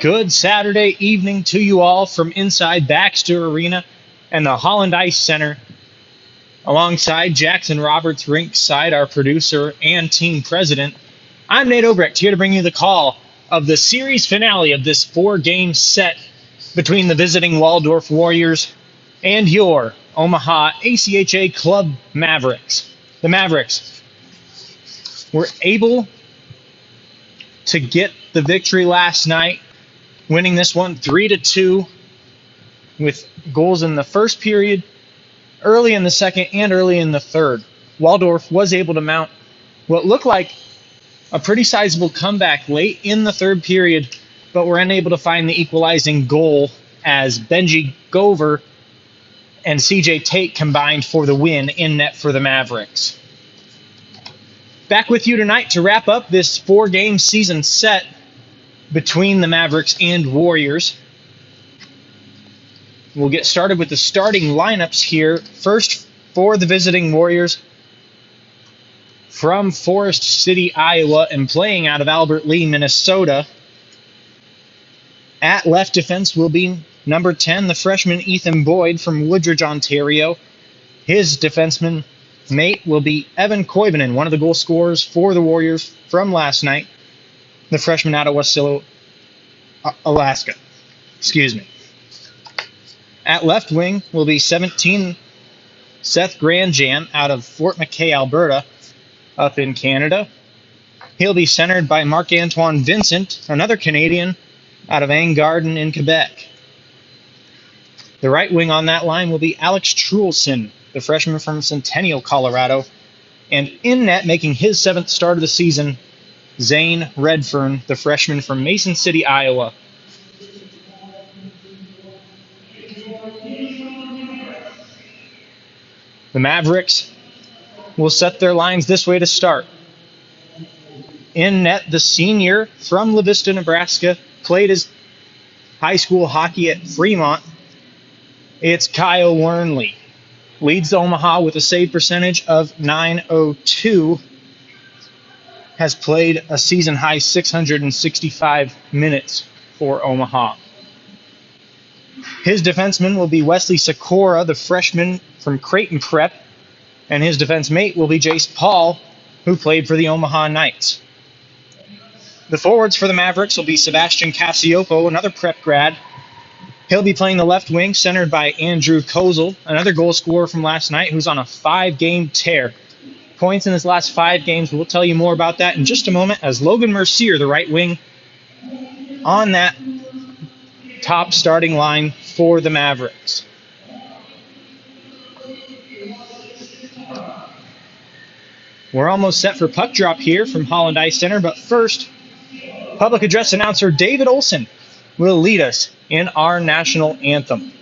Good Saturday evening to you all from inside Baxter Arena and the Holland Ice Center. Alongside Jackson Roberts Rinkside, our producer and team president, I'm Nate Obrecht, here to bring you the call of the series finale of this four-game set between the visiting Waldorf Warriors and your Omaha ACHA Club Mavericks. The Mavericks were able to get the victory last night, winning this one 3-2 with goals in the first period, early in the second, and early in the third. Waldorf was able to mount what looked like a pretty sizable comeback late in the third period, but were unable to find the equalizing goal as Benji Gover and CJ Tate combined for the win in net for the Mavericks. Back with you tonight to wrap up this four-game season set between the Mavericks and Warriors. We'll get started with the starting lineups here. First, for the visiting Warriors, from Forest City, Iowa, and playing out of Albert Lee, Minnesota. At left defense will be number 10, the freshman Ethan Boyd from Woodridge, Ontario. His defenseman mate will be Evan Koivunen, one of the goal scorers for the Warriors from last night, the freshman out of Wasilla, Alaska. At left wing will be 17, Seth Grandjan out of Fort McKay, Alberta, up in Canada. He'll be centered by Marc-Antoine Vincent, another Canadian out of Angarden in Quebec. The right wing on that line will be Alex Truelson, the freshman from Centennial, Colorado. And in net, making his seventh start of the season, Zane Redfern, the freshman from Mason City, Iowa. The Mavericks will set their lines this way to start. In net, the senior from La Vista, Nebraska, played his high school hockey at Fremont. It's Kyle Wernley. Leads Omaha with a save percentage of .902. Has played a season-high 665 minutes for Omaha. His defenseman will be Wesley Sikora, the freshman from Creighton Prep, and his defense mate will be Jace Paul, who played for the Omaha Knights. The forwards for the Mavericks will be Sebastian Cassiopo, another prep grad. He'll be playing the left wing, centered by Andrew Kozel, another goal scorer from last night, who's on a 5-game tear. Points in his last 5 games. We'll tell you more about that in just a moment, as Logan Mercier, the right wing, on that top starting line for the Mavericks. We're almost set for puck drop here from Holland Ice Center, but first, public address announcer David Olson will lead us in our national anthem.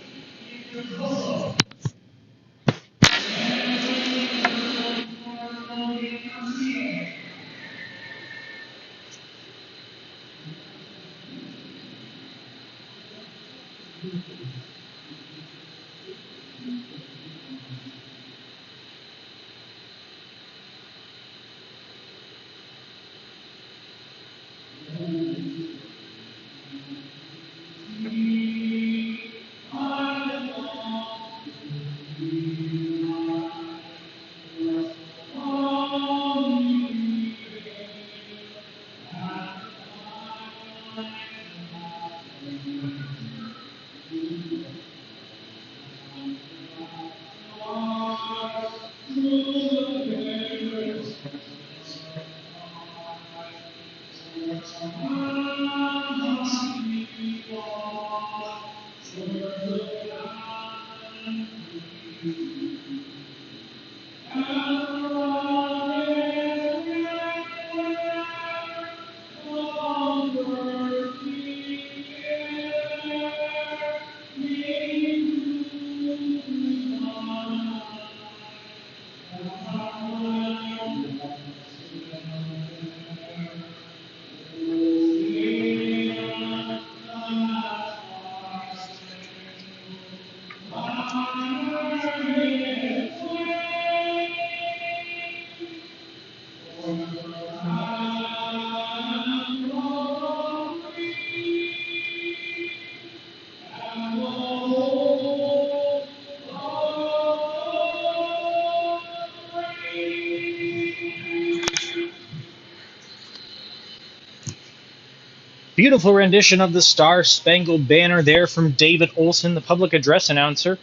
Beautiful rendition of the Star Spangled Banner there from David Olson, the public address announcer,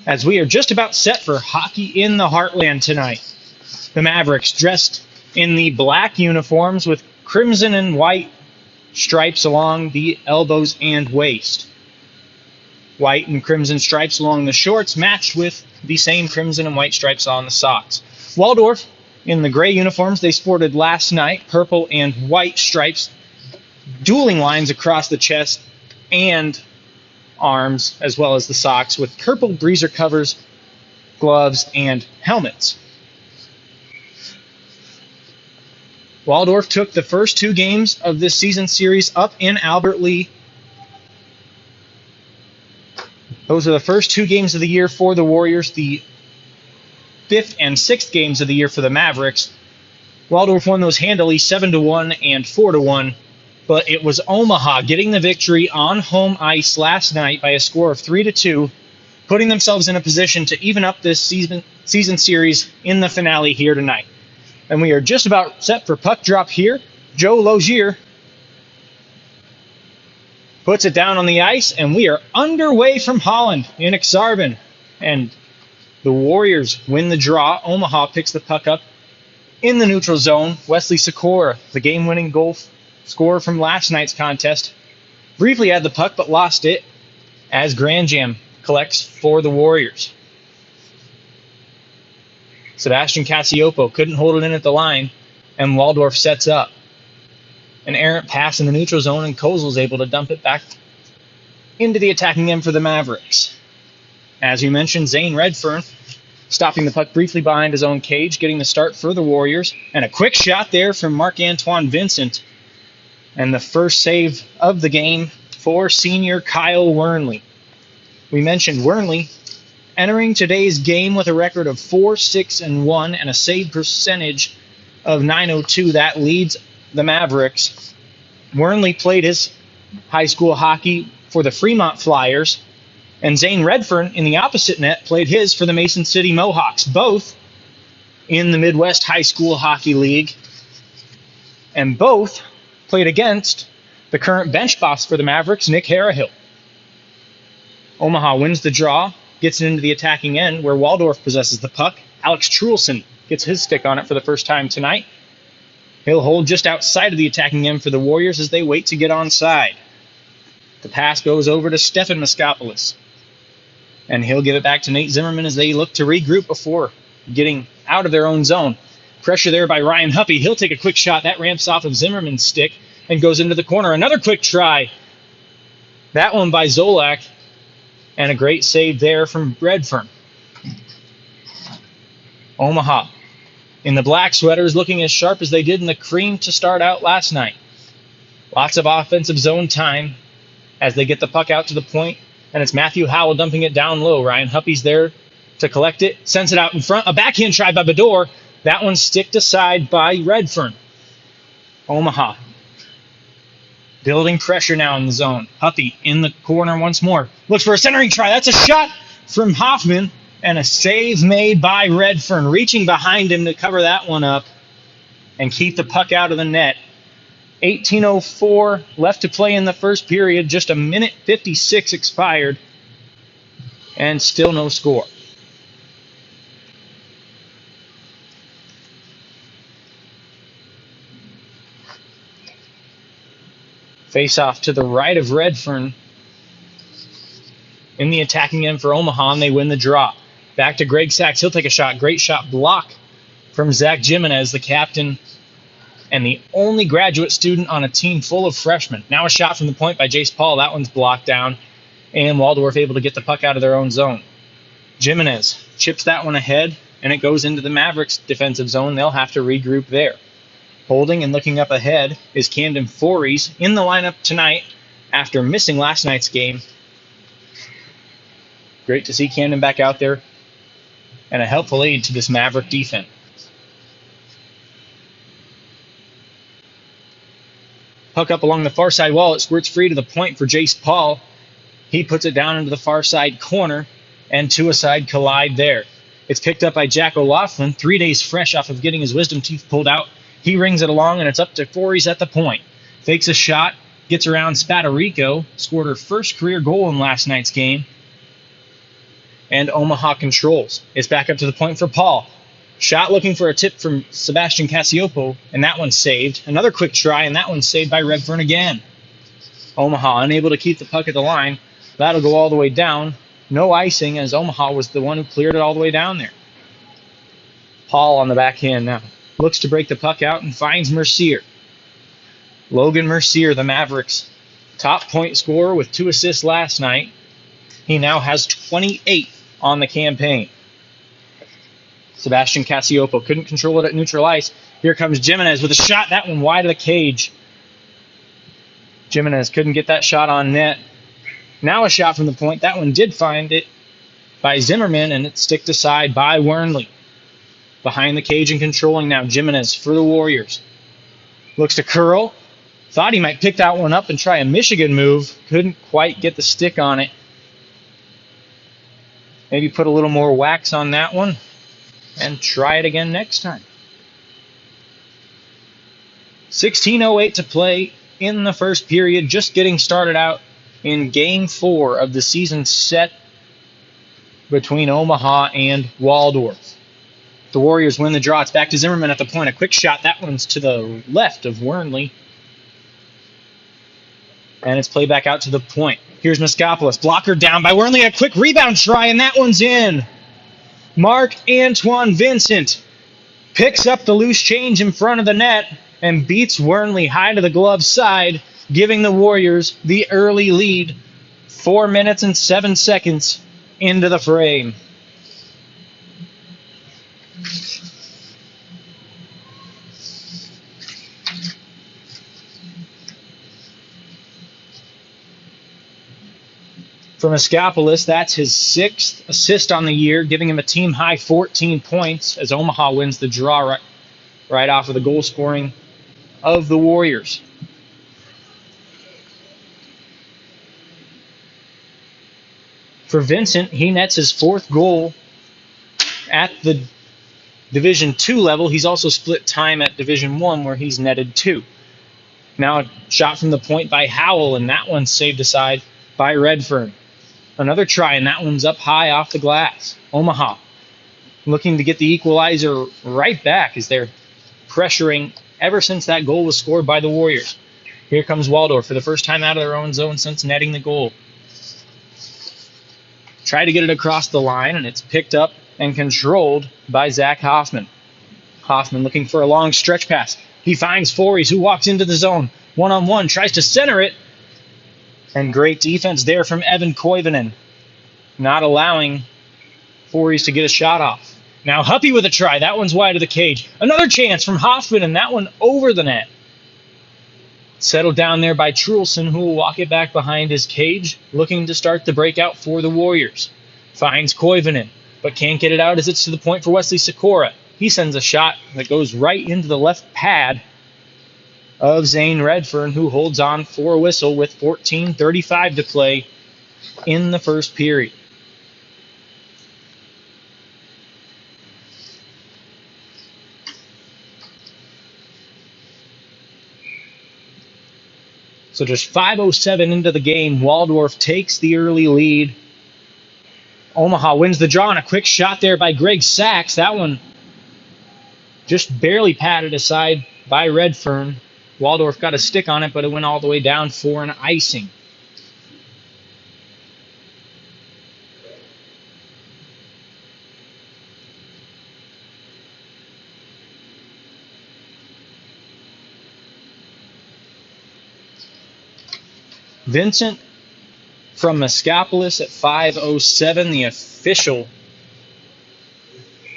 as we are just about set for hockey in the Heartland tonight. The Mavericks dressed in the black uniforms with crimson and white stripes along the elbows and waist. White and crimson stripes along the shorts matched with the same crimson and white stripes on the socks. Waldorf, in the gray uniforms they sported last night, purple and white stripes, dueling lines across the chest and arms, as well as the socks, with purple breezer covers, gloves, and helmets. Waldorf took the first 2 games of this season series up in Albert Lea. Those are the first 2 games of the year for the Warriors, the 5th and 6th games of the year for the Mavericks. Waldorf won those handily 7-1 and 4-1, but it was Omaha getting the victory on home ice last night by a score of 3-2, putting themselves in a position to even up this season series in the finale here tonight. And we are just about set for puck drop here. Joe Logier puts it down on the ice, and we are underway from Holland in Exarban. And the Warriors win the draw. Omaha picks the puck up in the neutral zone. Wesley Sikora, the game-winning goal scorer from last night's contest, briefly had the puck but lost it as Granjam collects for the Warriors. Sebastian Cassiopo couldn't hold it in at the line, and Waldorf sets up. An errant pass in the neutral zone, and Kozel's able to dump it back into the attacking end for the Mavericks. As you mentioned, Zane Redfern stopping the puck briefly behind his own cage, getting the start for the Warriors. And a quick shot there from Marc-Antoine Vincent. And the first save of the game for senior Kyle Wernley. We mentioned Wernley entering today's game with a record of 4-6-1 and a save percentage of .902. That leads the Mavericks. Wernley played his high school hockey for the Fremont Flyers, and Zane Redfern in the opposite net played his for the Mason City Mohawks, both in the Midwest High School Hockey League, and both played against the current bench boss for the Mavericks, Nick Harahill. Omaha wins the draw, gets it into the attacking end where Waldorf possesses the puck. Alex Trulson gets his stick on it for the first time tonight. He'll hold just outside of the attacking end for the Warriors as they wait to get onside. The pass goes over to Stefan Moskopoulos, and he'll give it back to Nate Zimmerman as they look to regroup before getting out of their own zone. Pressure there by Ryan Huppy. He'll take a quick shot. That ramps off of Zimmerman's stick and goes into the corner. Another quick try. That one by Zolak. And a great save there from Redfern. Omaha in the black sweaters looking as sharp as they did in the cream to start out last night. Lots of offensive zone time as they get the puck out to the point, and it's Matthew Howell dumping it down low. Ryan Huppy's there to collect it, sends it out in front. A backhand try by Bador. That one sticked aside by Redfern. Omaha building pressure now in the zone. Huppy in the corner once more. Looks for a centering try. That's a shot from Hoffman, and a save made by Redfern, reaching behind him to cover that one up and keep the puck out of the net. 18:04 left to play in the first period. Just a minute 56 expired, and still no score. Face off to the right of Redfern in the attacking end for Omaha, and they win the draw. Back to Greg Sachs. He'll take a shot. Great shot block from Zach Jimenez, the captain and the only graduate student on a team full of freshmen. Now a shot from the point by Jace Paul. That one's blocked down, and Waldorf able to get the puck out of their own zone. Jimenez chips that one ahead, and it goes into the Mavericks defensive zone. They'll have to regroup there. Holding and looking up ahead is Camden Fories in the lineup tonight after missing last night's game. Great to see Camden back out there and a helpful aid to this Maverick defense. Puck up along the far side wall. It squirts free to the point for Jace Paul. He puts it down into the far side corner, and two aside collide there. It's picked up by Jack O'Loughlin, 3 days fresh off of getting his wisdom teeth pulled out. He rings it along, and it's up to Fories at the point. Fakes a shot, gets around Spadarico, scored her first career goal in last night's game. And Omaha controls. It's back up to the point for Paul. Shot looking for a tip from Sebastian Cassiopo, and that one's saved. Another quick try, and that one's saved by Redfern again. Omaha unable to keep the puck at the line. That'll go all the way down. No icing, as Omaha was the one who cleared it all the way down there. Paul on the backhand now. Looks to break the puck out and finds Mercier. Logan Mercier, the Mavericks' top point scorer with 2 assists last night. He now has 28 on the campaign. Sebastian Cassiopo couldn't control it at neutral ice. Here comes Jimenez with a shot. That one wide of the cage. Jimenez couldn't get that shot on net. Now a shot from the point. That one did find it by Zimmerman, and it's sticked aside by Wernley. Behind the cage and controlling now. Jimenez for the Warriors. Looks to curl. Thought he might pick that one up and try a Michigan move. Couldn't quite get the stick on it. Maybe put a little more wax on that one and try it again next time. 16:08 to play in the first period. Just getting started out in Game 4 of the season set between Omaha and Waldorf. The Warriors win the draw. It's back to Zimmerman at the point. A quick shot. That one's to the left of Wernley. And it's played back out to the point. Here's Moskopoulos. Blocker down by Wernley. A quick rebound try, and that one's in. Marc-Antoine Vincent picks up the loose change in front of the net and beats Wernley high to the glove side, giving the Warriors the early lead 4 minutes and 7 seconds into the frame. For Moskopoulos, that's his 6th assist on the year, giving him a team-high 14 points as Omaha wins the draw right off of the goal scoring of the Warriors. For Vincent, he nets his 4th goal at the Division II level. He's also split time at Division I, where he's netted 2. Now a shot from the point by Howell, and that one's saved aside by Redfern. Another try, and that one's up high off the glass. Omaha looking to get the equalizer right back as they're pressuring ever since that goal was scored by the Warriors. Here comes Waldorf for the first time out of their own zone since netting the goal. Try to get it across the line, and it's picked up and controlled by Zach Hoffman. Hoffman looking for a long stretch pass. He finds Fories, who walks into the zone. One-on-one, tries to center it. And great defense there from Evan Koivunen, not allowing Fories to get a shot off. Now Huppy with a try. That one's wide of the cage. Another chance from Hoffman, and that one over the net. Settled down there by Trulson, who will walk it back behind his cage, looking to start the breakout for the Warriors. Finds Koivunen, but can't get it out as it's to the point for Wesley Sikora. He sends a shot that goes right into the left pad of Zane Redfern, who holds on for a whistle with 14:35 to play in the first period. So just 5:07 into the game, Waldorf takes the early lead. Omaha wins the draw, and a quick shot there by Greg Sachs. That one just barely patted aside by Redfern. Waldorf got a stick on it, but it went all the way down for an icing. Vincent from Moskopoulos at 5:07, the official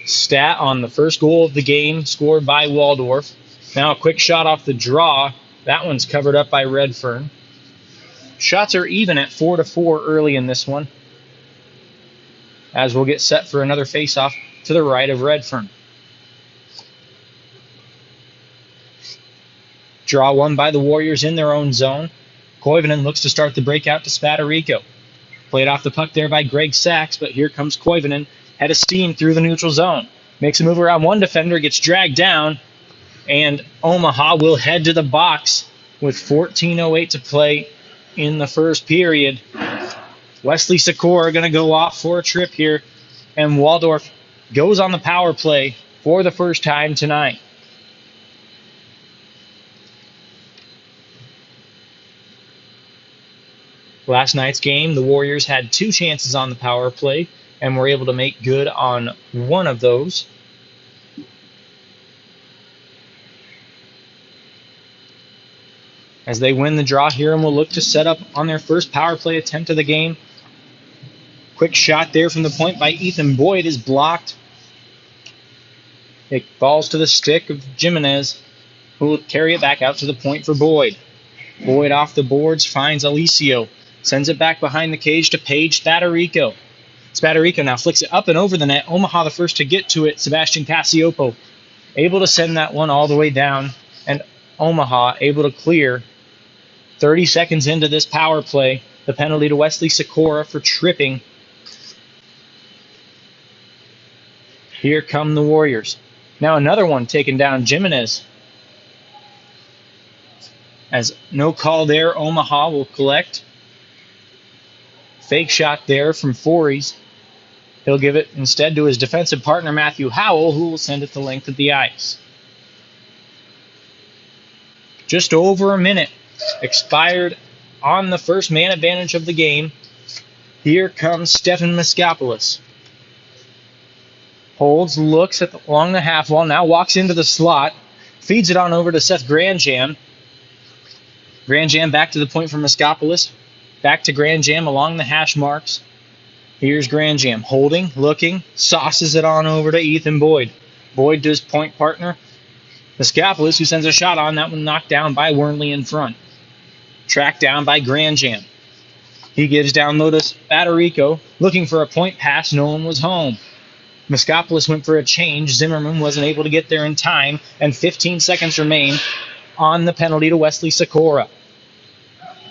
stat on the first goal of the game scored by Waldorf. Now a quick shot off the draw. That one's covered up by Redfern. Shots are even at 4-4 early in this one, as we'll get set for another face-off to the right of Redfern. Draw won by the Warriors in their own zone. Koivunen looks to start the breakout to Spadarico. Played off the puck there by Greg Sachs, but here comes Koivunen, head of steam through the neutral zone. Makes a move around one defender, gets dragged down, and Omaha will head to the box with 14:08 to play in the first period. Wesley Sikora going to go off for a trip here, and Waldorf goes on the power play for the first time tonight. Last night's game, the Warriors had 2 chances on the power play and were able to make good on one of those. As they win the draw here and will look to set up on their first power play attempt of the game. Quick shot there from the point by Ethan Boyd is blocked. It falls to the stick of Jimenez, who will carry it back out to the point for Boyd. Boyd off the boards finds Alicio. Sends it back behind the cage to Paige Spadarico. Spadarico now flicks it up and over the net. Omaha the first to get to it. Sebastian Cassiopo able to send that one all the way down. And Omaha able to clear. 30 seconds into this power play. The penalty to Wesley Sikora for tripping. Here come the Warriors. Now another one taken down. Jimenez. As no call there, Omaha will collect. Fake shot there from Fories. He'll give it instead to his defensive partner, Matthew Howell, who will send it the length of the ice. Just over a minute expired on the first man advantage of the game. Here comes Stefan Miskopoulos. Holds, looks along the half wall, now walks into the slot, feeds it on over to Seth Granjam. Granjam back to the point for Miskopoulos. Back to Granjam along the hash marks. Here's Granjam holding, looking, sauces it on over to Ethan Boyd. Boyd to his point partner, Miskopoulos, who sends a shot on. That one knocked down by Wernley in front. Tracked down by Granjam. He gives down low to Spadarico, looking for a point pass. No one was home. Miskopoulos went for a change. Zimmerman wasn't able to get there in time, and 15 seconds remain on the penalty to Wesley Sikora.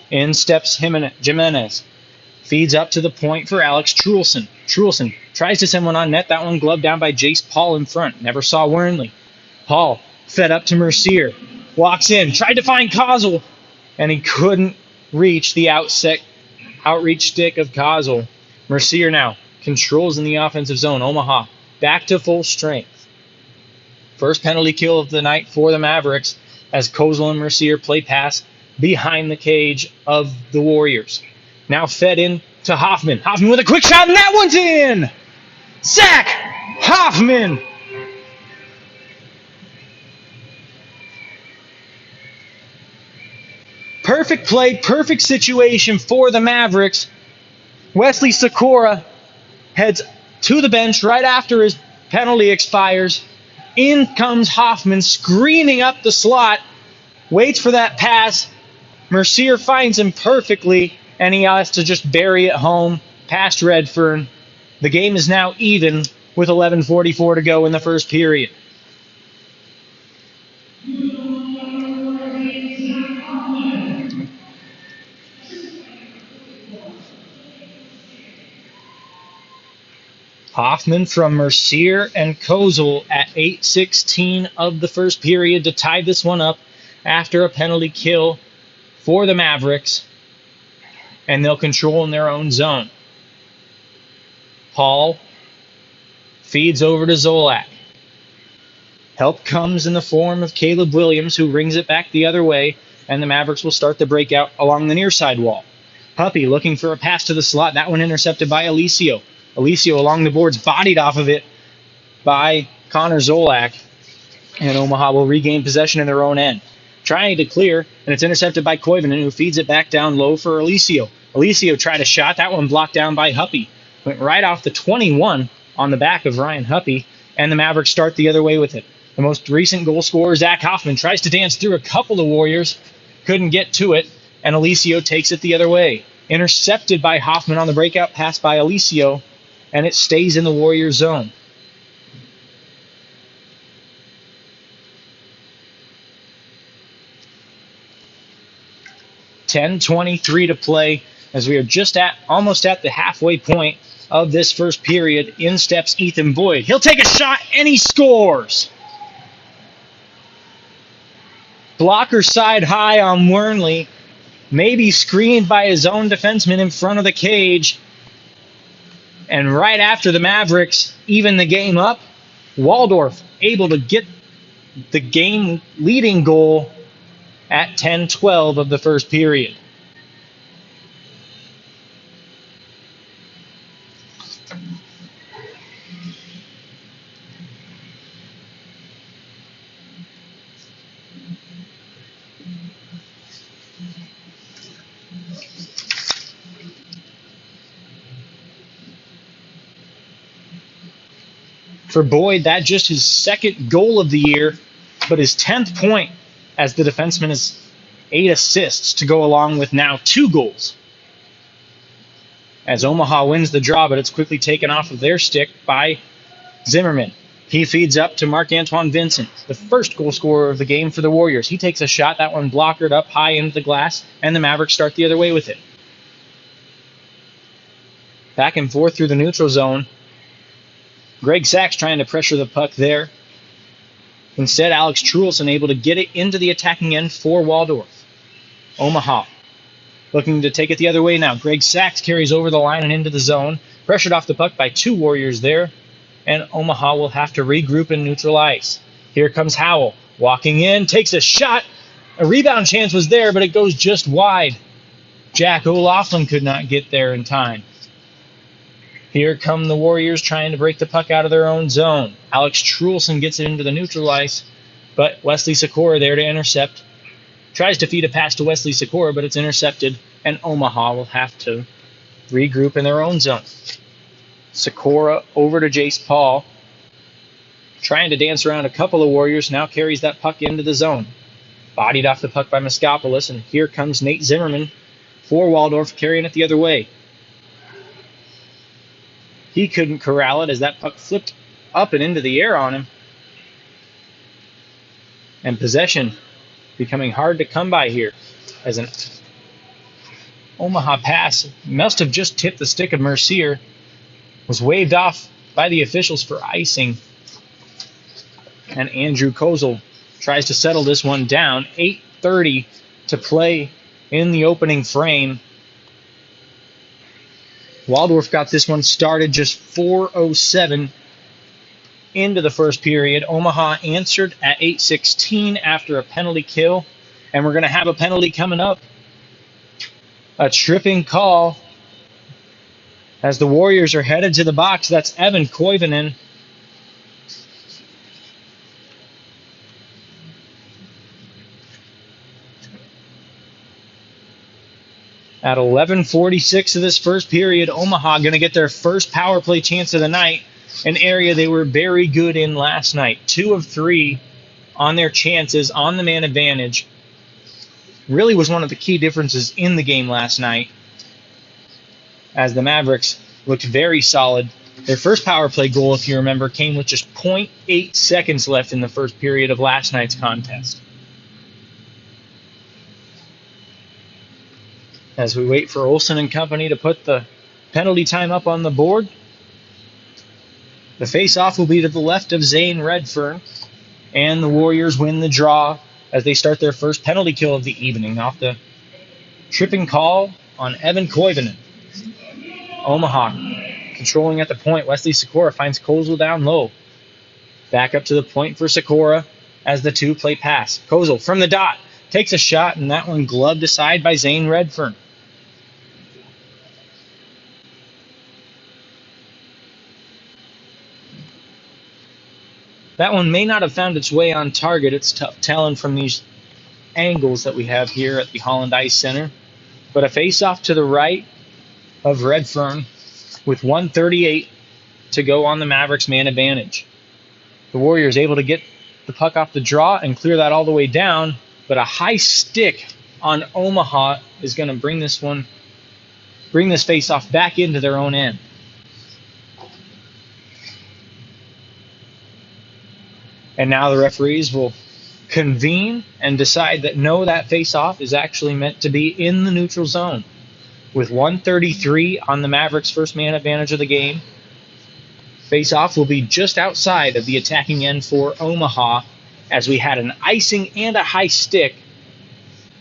In steps Jimenez. Feeds up to the point for Alex Trulson. Trulson tries to send one on net. That one gloved down by Jace Paul in front. Never saw Wernley. Paul fed up to Mercier. Walks in. Tried to find Kozul. And he couldn't reach the outreach stick of Kozul. Mercier now controls in the offensive zone. Omaha back to full strength. First penalty kill of the night for the Mavericks as Kozul and Mercier play pass behind the cage of the Warriors. Now fed in to Hoffman. Hoffman with a quick shot, and that one's in! Zach Hoffman! Perfect play, perfect situation for the Mavericks. Wesley Sikora heads to the bench right after his penalty expires. In comes Hoffman, screaming up the slot. Waits for that pass. Mercier finds him perfectly, and he has to just bury it home past Redfern. The game is now even with 11:44 to go in the first period. Hoffman from Mercier and Kozul at 8:16 of the first period to tie this one up after a penalty kill for the Mavericks, and they'll control in their own zone. Paul feeds over to Zolak. Help comes in the form of Caleb Williams, who rings it back the other way, and the Mavericks will start the breakout along the near side wall. Puppy looking for a pass to the slot. That one intercepted by Alicio. Alicio along the boards, bodied off of it by Connor Zolak, and Omaha will regain possession in their own end. Trying to clear, and it's intercepted by Koivunen, who feeds it back down low for Alicio. Alicio tried a shot. That one blocked down by Huppy. Went right off the 21 on the back of Ryan Huppy, and the Mavericks start the other way with it. The most recent goal scorer, Zach Hoffman, tries to dance through a couple of Warriors. Couldn't get to it, and Alicio takes it the other way. Intercepted by Hoffman on the breakout pass by Alicio, and it stays in the Warrior zone. .23 to play as we are just almost at the halfway point of this first period. In steps Ethan Boyd. He'll take a shot and he scores. Blocker side high on Wernley. Maybe screened by his own defenseman in front of the cage. And right after the Mavericks even the game up, Waldorf able to get the game leading goal at 10-12 of the first period. For Boyd, that just his second goal of the year, but his 10th point as the defenseman has 8 assists to go along with now 2 goals. As Omaha wins the draw, but it's quickly taken off of their stick by Zimmerman. He feeds up to Marc-Antoine Vincent, the first goal scorer of the game for the Warriors. He takes a shot, that one blockered up high into the glass, and the Mavericks start the other way with it. Back and forth through the neutral zone. Greg Sachs trying to pressure the puck there. Instead, Alex Truelson able to get it into the attacking end for Waldorf. Omaha looking to take it the other way now. Greg Sachs carries over the line and into the zone. Pressured off the puck by 2 Warriors there. And Omaha will have to regroup and neutral ice. Here comes Howell. Walking in, takes a shot. A rebound chance was there, but it goes just wide. Jack O'Loughlin could not get there in time. Here come the Warriors trying to break the puck out of their own zone. Alex Truelson gets it into the neutral ice, but Wesley Sikora there to intercept. Tries to feed a pass to Wesley Sikora, but it's intercepted, and Omaha will have to regroup in their own zone. Sikora over to Jace Paul. Trying to dance around a couple of Warriors, now carries that puck into the zone. Bodied off the puck by Moskopoulos, and here comes Nate Zimmerman for Waldorf, carrying it the other way. He couldn't corral it as that puck flipped up and into the air on him. And possession becoming hard to come by here as an Omaha pass must have just tipped the stick of Mercier. Was waved off by the officials for icing. And Andrew Kozel tries to settle this one down. 8:30 to play in the opening frame. Waldorf got this one started just 4:07 into the first period. Omaha answered at 8:16 after a penalty kill. And we're going to have a penalty coming up. A tripping call as the Warriors are headed to the box. That's Evan Koivunen. At 11:46 of this first period, Omaha going to get their first power play chance of the night, an area they were very good in last night. 2 of 3 on their chances, on the man advantage. Really was one of the key differences in the game last night, as the Mavericks looked very solid. Their first power play goal, if you remember, came with just 0.8 seconds left in the first period of last night's contest. As we wait for Olsen and company to put the penalty time up on the board, the face-off will be to the left of Zane Redfern, and the Warriors win the draw as they start their first penalty kill of the evening off the tripping call on Evan Koivunen. Omaha controlling at the point. Wesley Sikora finds Kozel down low. Back up to the point for Sikora as the 2 play pass. Kozel from the dot takes a shot, and that one gloved aside by Zane Redfern. That one may not have found its way on target. It's tough telling from these angles that we have here at the Holland Ice Center. But a face-off to the right of Redfern with 1:38 to go on the Mavericks man advantage. The Warriors able to get the puck off the draw and clear that all the way down, but a high stick on Omaha is going to bring this face-off back into their own end. And now the referees will convene and decide that no, that face-off is actually meant to be in the neutral zone. With 1:33 on the Mavericks' first man advantage of the game, face-off will be just outside of the attacking end for Omaha as we had an icing and a high stick.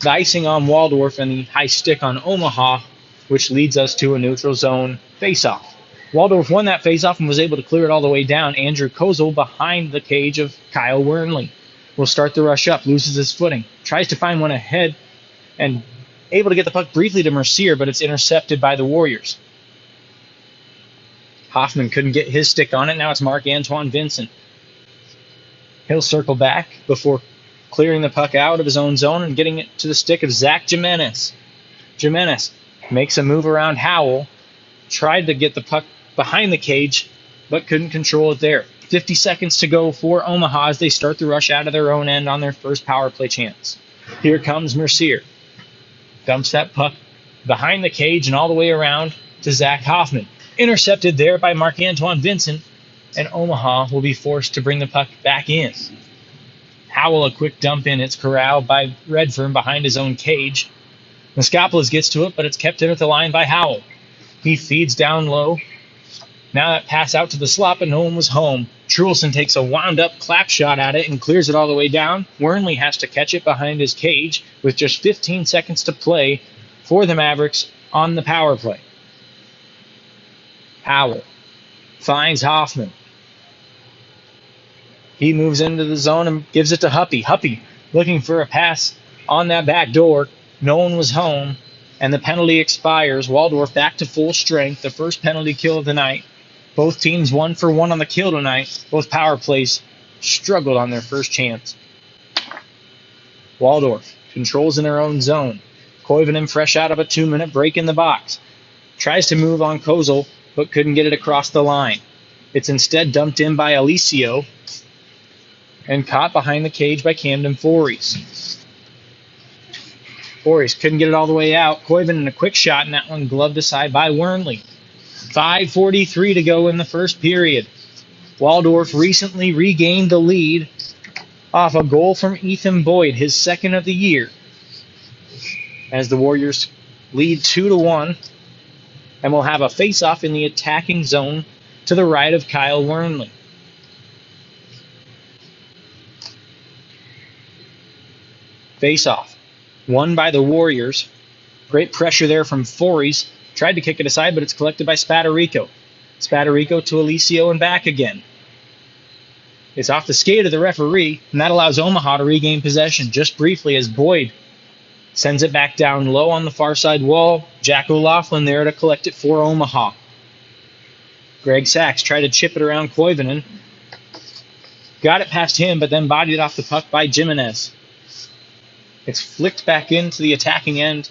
The icing on Waldorf and the high stick on Omaha, which leads us to a neutral zone faceoff. Waldorf won that faceoff and was able to clear it all the way down. Andrew Kozel behind the cage of Kyle Wernley will start the rush up, loses his footing, tries to find one ahead, and able to get the puck briefly to Mercier, but it's intercepted by the Warriors. Hoffman couldn't get his stick on it. Now it's Marc-Antoine Vincent. He'll circle back before clearing the puck out of his own zone and getting it to the stick of Zach Jimenez. Jimenez makes a move around Howell, tried to get the puck behind the cage, but couldn't control it there. 50 seconds to go for Omaha as they start the rush out of their own end on their first power play chance. Here comes Mercier. Dumps that puck behind the cage and all the way around to Zach Hoffman. Intercepted there by Marc-Antoine Vincent, and Omaha will be forced to bring the puck back in. Howell, a quick dump in. It's corralled by Redfern behind his own cage. Moskopoulos gets to it, but it's kept in at the line by Howell. He feeds down low. Now that pass out to the slot, but no one was home. Truelson takes a wound-up clap shot at it and clears it all the way down. Wernley has to catch it behind his cage with just 15 seconds to play for the Mavericks on the power play. Howell finds Hoffman. He moves into the zone and gives it to Huppy. Huppy looking for a pass on that back door. No one was home, and the penalty expires. Waldorf back to full strength, the first penalty kill of the night. Both teams 1 for 1 on the kill tonight. Both power plays struggled on their first chance. Waldorf controls in their own zone. Koivunen fresh out of a 2-minute break in the box. Tries to move on Kozel, but couldn't get it across the line. It's instead dumped in by Alicio and caught behind the cage by Camden Fories. Fories couldn't get it all the way out. Koivunen a quick shot, and that one gloved aside by Wernley. 5:43 to go in the first period. Waldorf recently regained the lead off a goal from Ethan Boyd, his second of the year, as the Warriors lead 2-1, and will have a face-off in the attacking zone to the right of Kyle Wernley. Face-off won by the Warriors. Great pressure there from Fories. Tried to kick it aside, but it's collected by Spadarico. Spadarico to Alicio and back again. It's off the skate of the referee, and that allows Omaha to regain possession just briefly as Boyd sends it back down low on the far side wall. Jack O'Loughlin there to collect it for Omaha. Greg Sachs tried to chip it around Koivunen. Got it past him, but then bodied off the puck by Jimenez. It's flicked back into the attacking end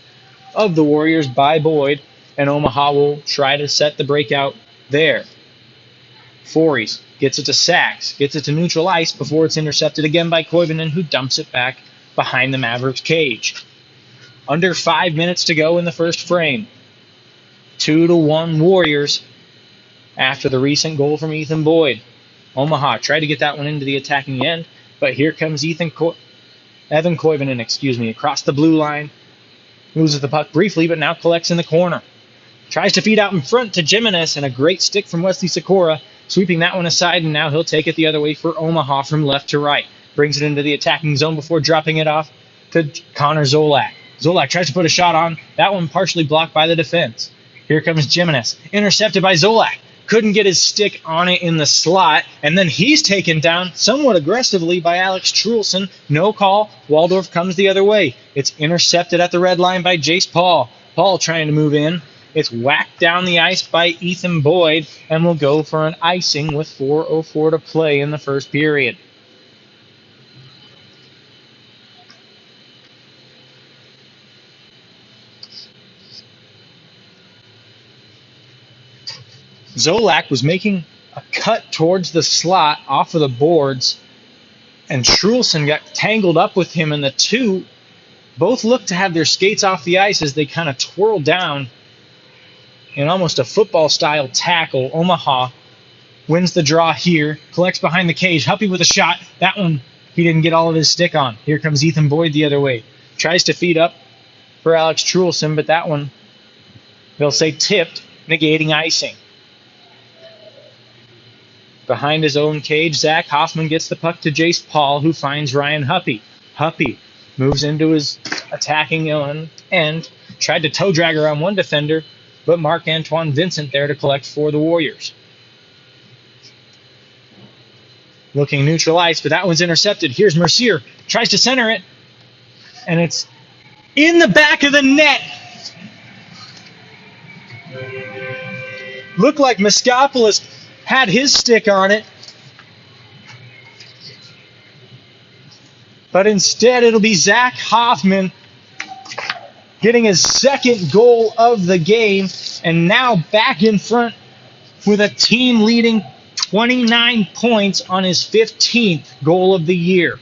of the Warriors by Boyd, and Omaha will try to set the breakout there. Fories gets it to Sachs, gets it to neutral ice before it's intercepted again by Koivunen, who dumps it back behind the Mavericks' cage. Under 5 minutes to go in the first frame. 2-1 Warriors after the recent goal from Ethan Boyd. Omaha tried to get that one into the attacking end, but here comes Evan Koivunen, across the blue line. Loses the puck briefly, but now collects in the corner. Tries to feed out in front to Jimenez, and a great stick from Wesley Sikora, sweeping that one aside, and now he'll take it the other way for Omaha from left to right. Brings it into the attacking zone before dropping it off to Connor Zolak. Zolak tries to put a shot on. That one partially blocked by the defense. Here comes Jimenez. Intercepted by Zolak. Couldn't get his stick on it in the slot, and then he's taken down somewhat aggressively by Alex Truelson. No call. Waldorf comes the other way. It's intercepted at the red line by Jace Paul. Paul trying to move in. It's whacked down the ice by Ethan Boyd, and will go for an icing with 4:04 to play in the first period. Zolak was making a cut towards the slot off of the boards, and Truelson got tangled up with him, and the two both looked to have their skates off the ice as they kind of twirled down in almost a football-style tackle. Omaha wins the draw here, collects behind the cage. Huppy with a shot. That one he didn't get all of his stick on. Here comes Ethan Boyd the other way. Tries to feed up for Alex Truelson, but that one, they'll say tipped, negating icing. Behind his own cage, Zach Hoffman gets the puck to Jace Paul, who finds Ryan Huppy. Huppy moves into his attacking end, tried to toe drag around one defender, but Marc-Antoine Vincent there to collect for the Warriors. Looking neutral ice, but that one's intercepted. Here's Mercier, tries to center it, and it's in the back of the net. Looked like Moschopoulos had his stick on it, but instead it'll be Zach Hoffman getting his second goal of the game, and now back in front with a team-leading 29 points on his 15th goal of the year.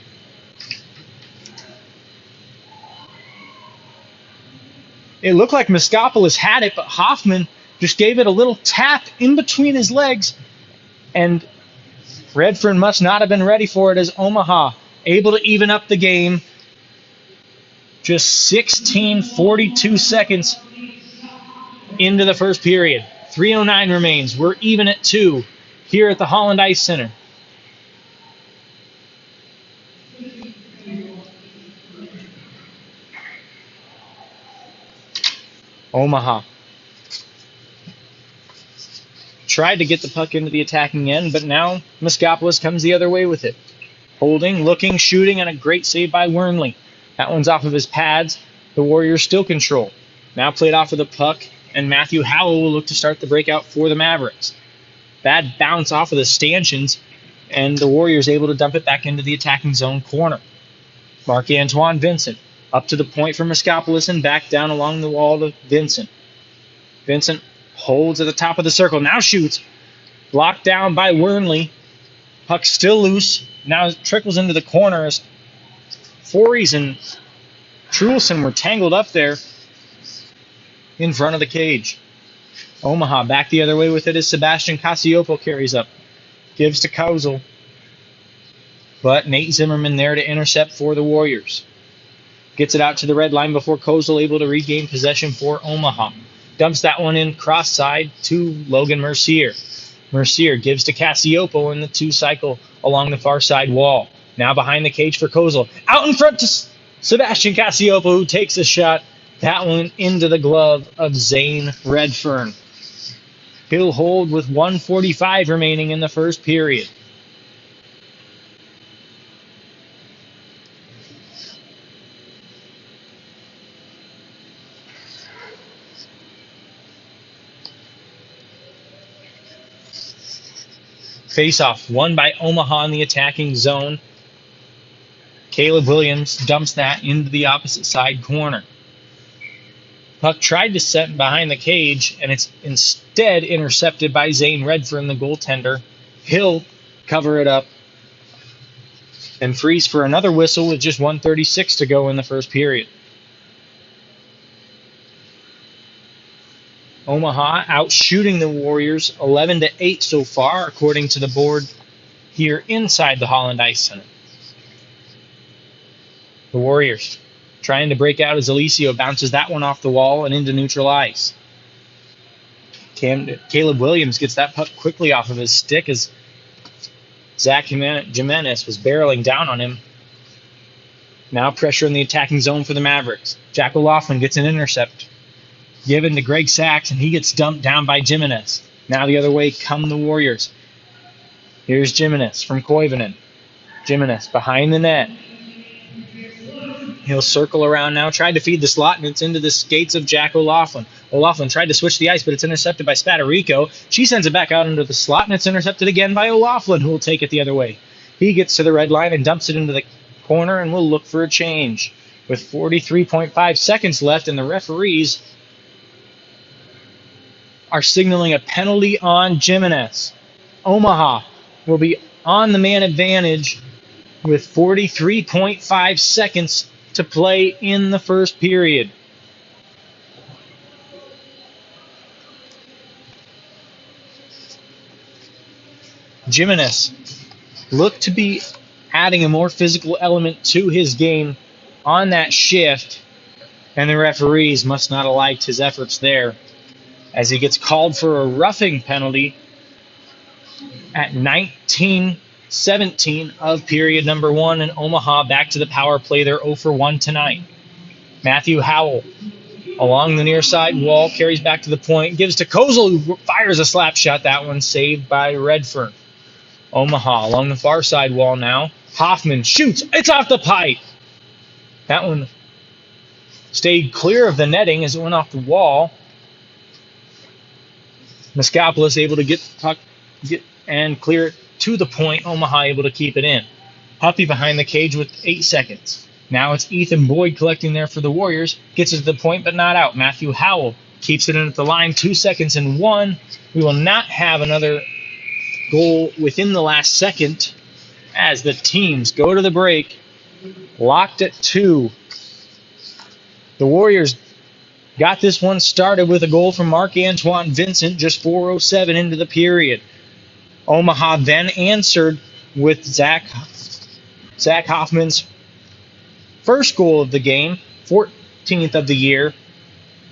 It looked like Moschopoulos had it, but Hoffman just gave it a little tap in between his legs, and Redfern must not have been ready for it, as Omaha able to even up the game. Just 16:42 seconds into the first period. 3:09 remains. We're even at 2 here at the Holland Ice Center. Omaha tried to get the puck into the attacking end, but now Moschopoulos comes the other way with it. Holding, looking, shooting, and a great save by Wernley. That one's off of his pads. The Warriors still control. Now played off of the puck, and Matthew Howell will look to start the breakout for the Mavericks. Bad bounce off of the stanchions, and the Warriors able to dump it back into the attacking zone corner. Marc-Antoine Vincent up to the point for Moschopoulos and back down along the wall to Vincent. Vincent holds at the top of the circle, now shoots. Blocked down by Wernley. Puck still loose. Now it trickles into the corner as Fories and Truelson were tangled up there in front of the cage. Omaha back the other way with it as Sebastian Casiopo carries up. Gives to Kozel. But Nate Zimmerman there to intercept for the Warriors. Gets it out to the red line before Kozel able to regain possession for Omaha. Dumps that one in cross side to Logan Mercier. Mercier gives to Casiopo in the two-cycle along the far side wall. Now behind the cage for Kozel. Out in front to Sebastian Casiopo, who takes a shot. That one into the glove of Zane Redfern. He'll hold with 1:45 remaining in the first period. Face-off won by Omaha in the attacking zone. Caleb Williams dumps that into the opposite side corner. Puck tried to set behind the cage, and it's instead intercepted by Zane Redfern, the goaltender. He'll cover it up and freeze for another whistle with just 1:36 to go in the first period. Omaha out shooting the Warriors 11-8 so far, according to the board here inside the Holland Ice Center. The Warriors trying to break out as Alicio bounces that one off the wall and into neutral ice. Caleb Williams gets that puck quickly off of his stick as Zach Jimenez was barreling down on him. Now pressure in the attacking zone for the Mavericks. Jack O'Loughlin gets an intercept. Given to Greg Sachs, and he gets dumped down by Jimenez. Now the other way come the Warriors. Here's Jimenez from Koivunen. Jimenez behind the net. He'll circle around now, tried to feed the slot, and it's into the skates of Jack O'Loughlin. O'Loughlin tried to switch the ice, but it's intercepted by Spadarico. She sends it back out into the slot, and it's intercepted again by O'Loughlin, who will take it the other way. He gets to the red line and dumps it into the corner, and will look for a change. With 43.5 seconds left, and the referees are signaling a penalty on Jimenez. Omaha will be on the man advantage with 43.5 seconds to play in the first period. Jimenez looked to be adding a more physical element to his game on that shift, and the referees must not have liked his efforts there, as he gets called for a roughing penalty At 19:17 of period number one, and Omaha back to the power play. They're 0 for 1 tonight. Matthew Howell along the near side wall, carries back to the point, gives to Kozel, who fires a slap shot. That one saved by Redfern. Omaha along the far side wall now. Hoffman shoots. It's off the pipe. That one stayed clear of the netting as it went off the wall. Miskopoulos able to get and clear it to the point. Omaha able to keep it in. Huffy behind the cage with 8 seconds. Now it's Ethan Boyd collecting there for the Warriors. Gets it to the point, but not out. Matthew Howell keeps it in at the line. 2 seconds and one. We will not have another goal within the last second as the teams go to the break. Locked at 2. The Warriors got this one started with a goal from Marc-Antoine Vincent just 4:07 into the period. Omaha then answered with Zach Hoffman's first goal of the game, 14th of the year,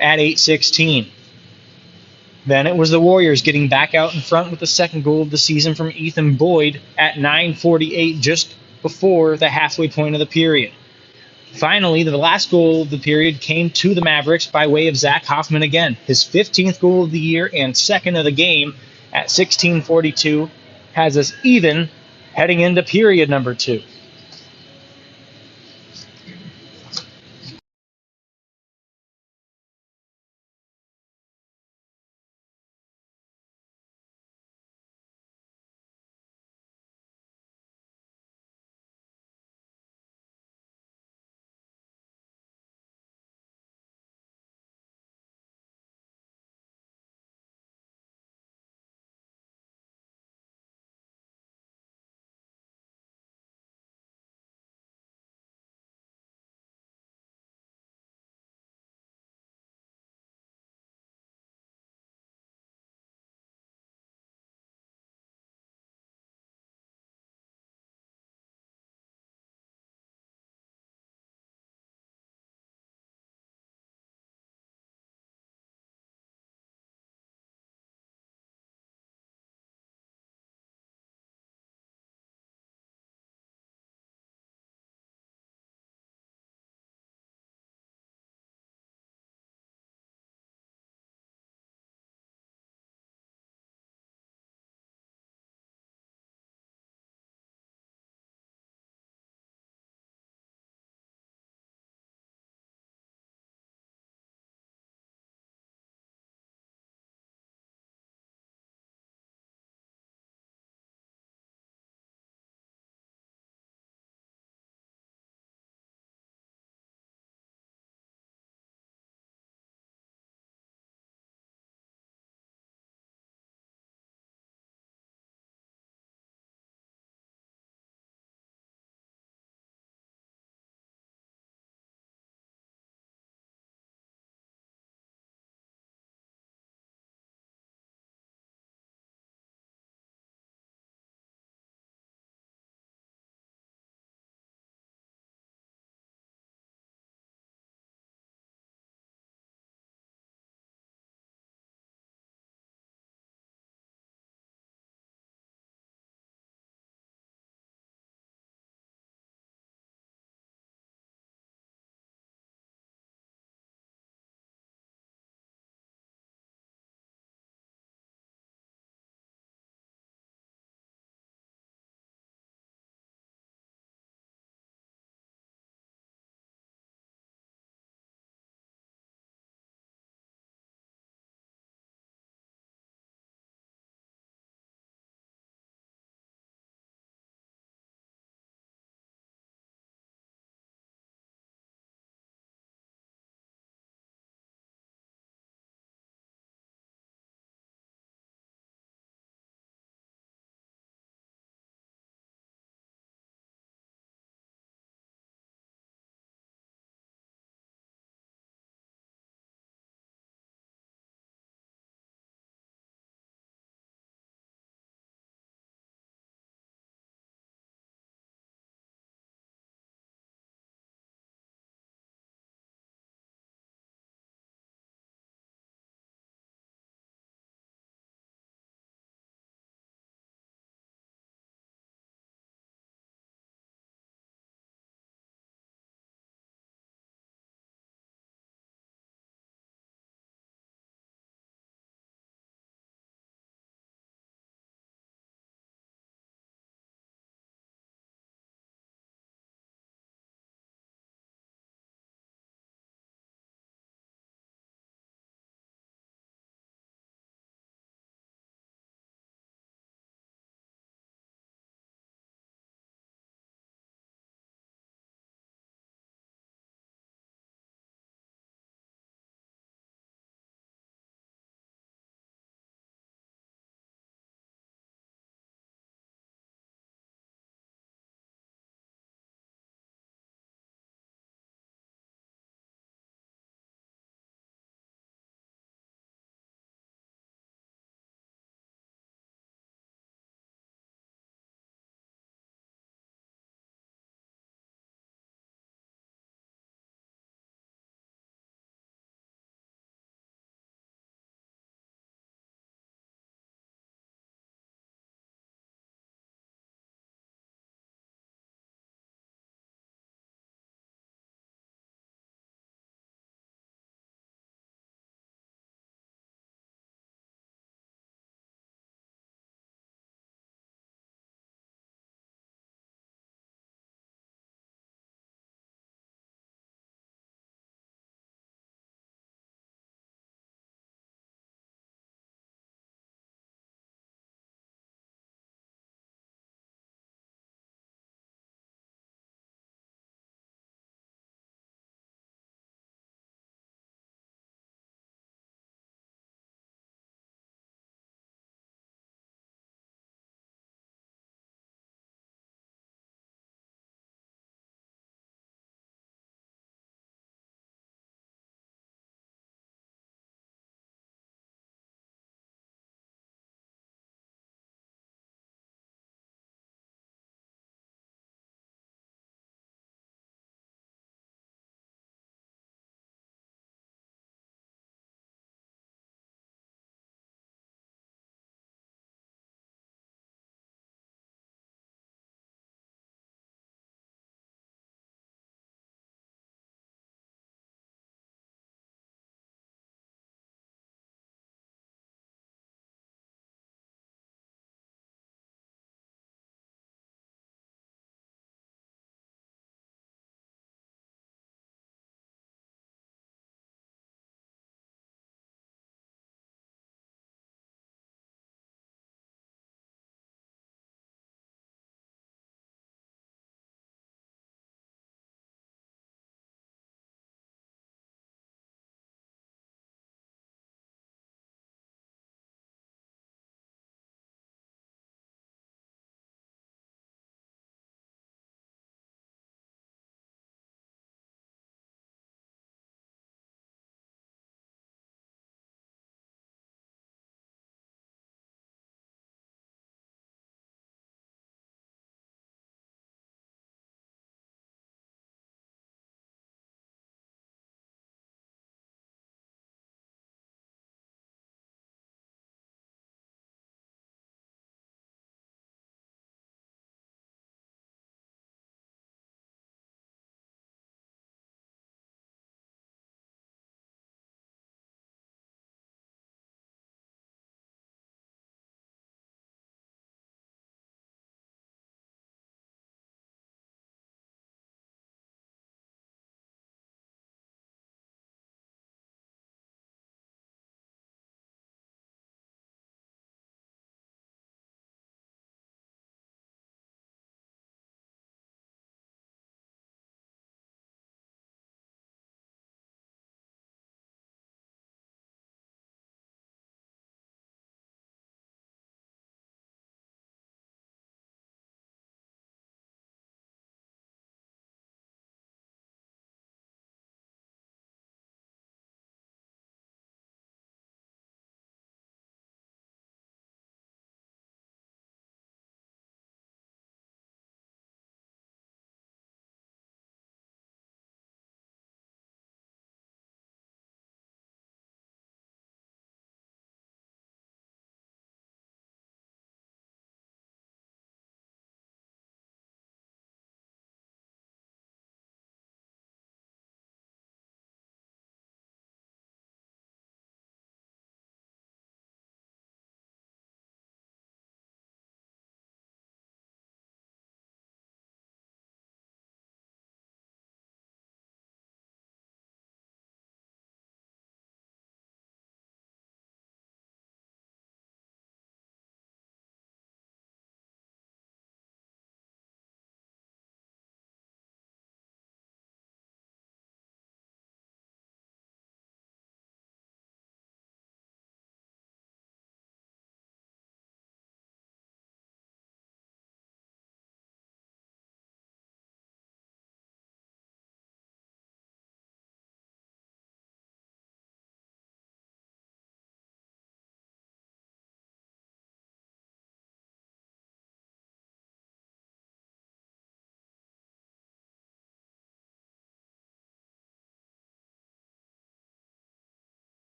at 8:16. Then it was the Warriors getting back out in front with the second goal of the season from Ethan Boyd at 9:48, just before the halfway point of the period. Finally, the last goal of the period came to the Mavericks by way of Zach Hoffman again. His 15th goal of the year and second of the game at 16:42 has us even heading into period number 2.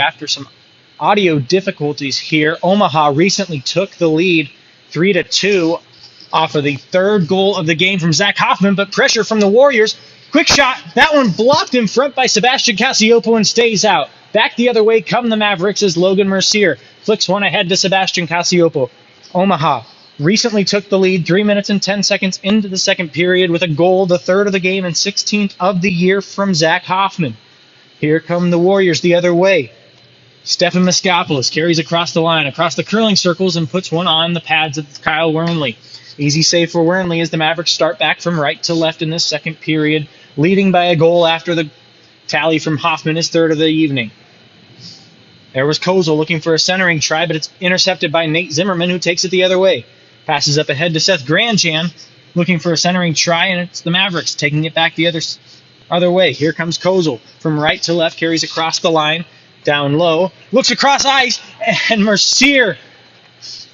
after some audio difficulties here. Omaha recently took the lead 3-2 off of the third goal of the game from Zach Hoffman, but pressure from the Warriors. Quick shot. That one blocked in front by Sebastian Cassioppo and stays out. Back the other way come the Mavericks as Logan Mercier flicks one ahead to Sebastian Cassioppo. Omaha recently took the lead 3 minutes and 10 seconds into the second period with a goal, the third of the game and 16th of the year from Zach Hoffman. Here come the Warriors the other way. Stefan Miskopoulos carries across the line, across the curling circles, and puts one on the pads of Kyle Wernley. Easy save for Wernley as the Mavericks start back from right to left in this second period, leading by a goal after the tally from Hoffman is third of the evening. There was Kozel looking for a centering try, but it's intercepted by Nate Zimmerman, who takes it the other way. Passes up ahead to Seth Grandjan, looking for a centering try, and it's the Mavericks taking it back the other way. Here comes Kozel from right to left, carries across the line, down low, looks across ice, and Mercier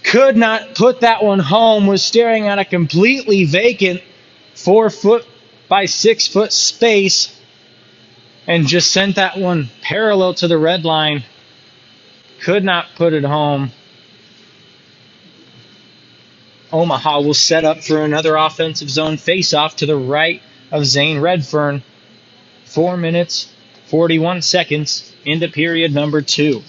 could not put that one home, was staring at a completely vacant 4 foot by 6 foot space, and just sent that one parallel to the red line. Could not put it home. Omaha will set up for another offensive zone face-off to the right of Zane Redfern. 4 minutes, 41 seconds into period number 2.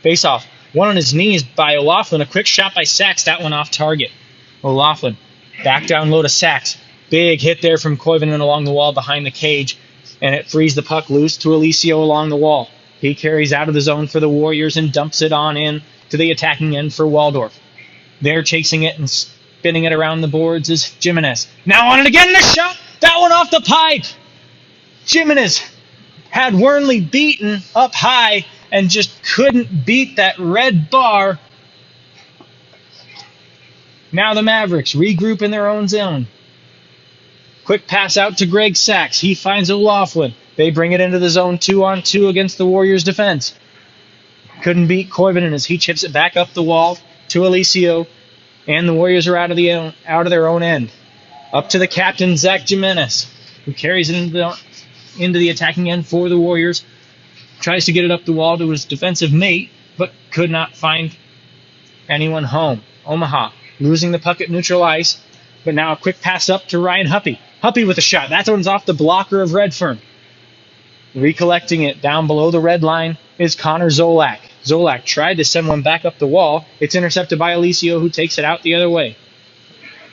Face-off. One on his knees by O'Loughlin. A quick shot by Sachs. That one off target. O'Loughlin back down low to Sachs. Big hit there from Koivunen along the wall behind the cage, and it frees the puck loose to Alicio along the wall. He carries out of the zone for the Warriors and dumps it on in to the attacking end for Waldorf. They're chasing it and spinning it around the boards is Jimenez. Now on it again, the shot! That one off the pipe! Jimenez had Wernley beaten up high and just couldn't beat that red bar. Now the Mavericks regroup in their own zone. Quick pass out to Greg Sachs. He finds O'Loughlin. They bring it into the zone 2-on-2 against the Warriors' defense. Couldn't beat Koivunen as he chips it back up the wall to Alicio, and the Warriors are out of their own end. Up to the captain, Zach Jimenez, who carries it into the attacking end for the Warriors. Tries to get it up the wall to his defensive mate, but could not find anyone home. Omaha losing the puck at neutral ice, but now a quick pass up to Ryan Huppy. Huppy with a shot. That one's off the blocker of Redfern. Recollecting it down below the red line is Connor Zolak. Zolak tried to send one back up the wall. It's intercepted by Alicio, who takes it out the other way.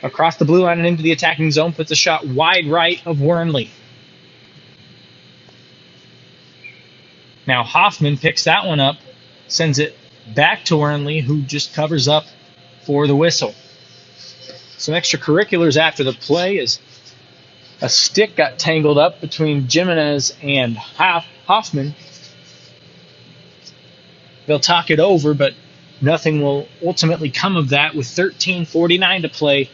Across the blue line and into the attacking zone, puts a shot wide right of Wernley. Now Hoffman picks that one up, sends it back to Wernley, who just covers up for the whistle. Some extracurriculars after the play is a stick got tangled up between Jimenez and Hoffman. They'll talk it over, but nothing will ultimately come of that with 13:49 to play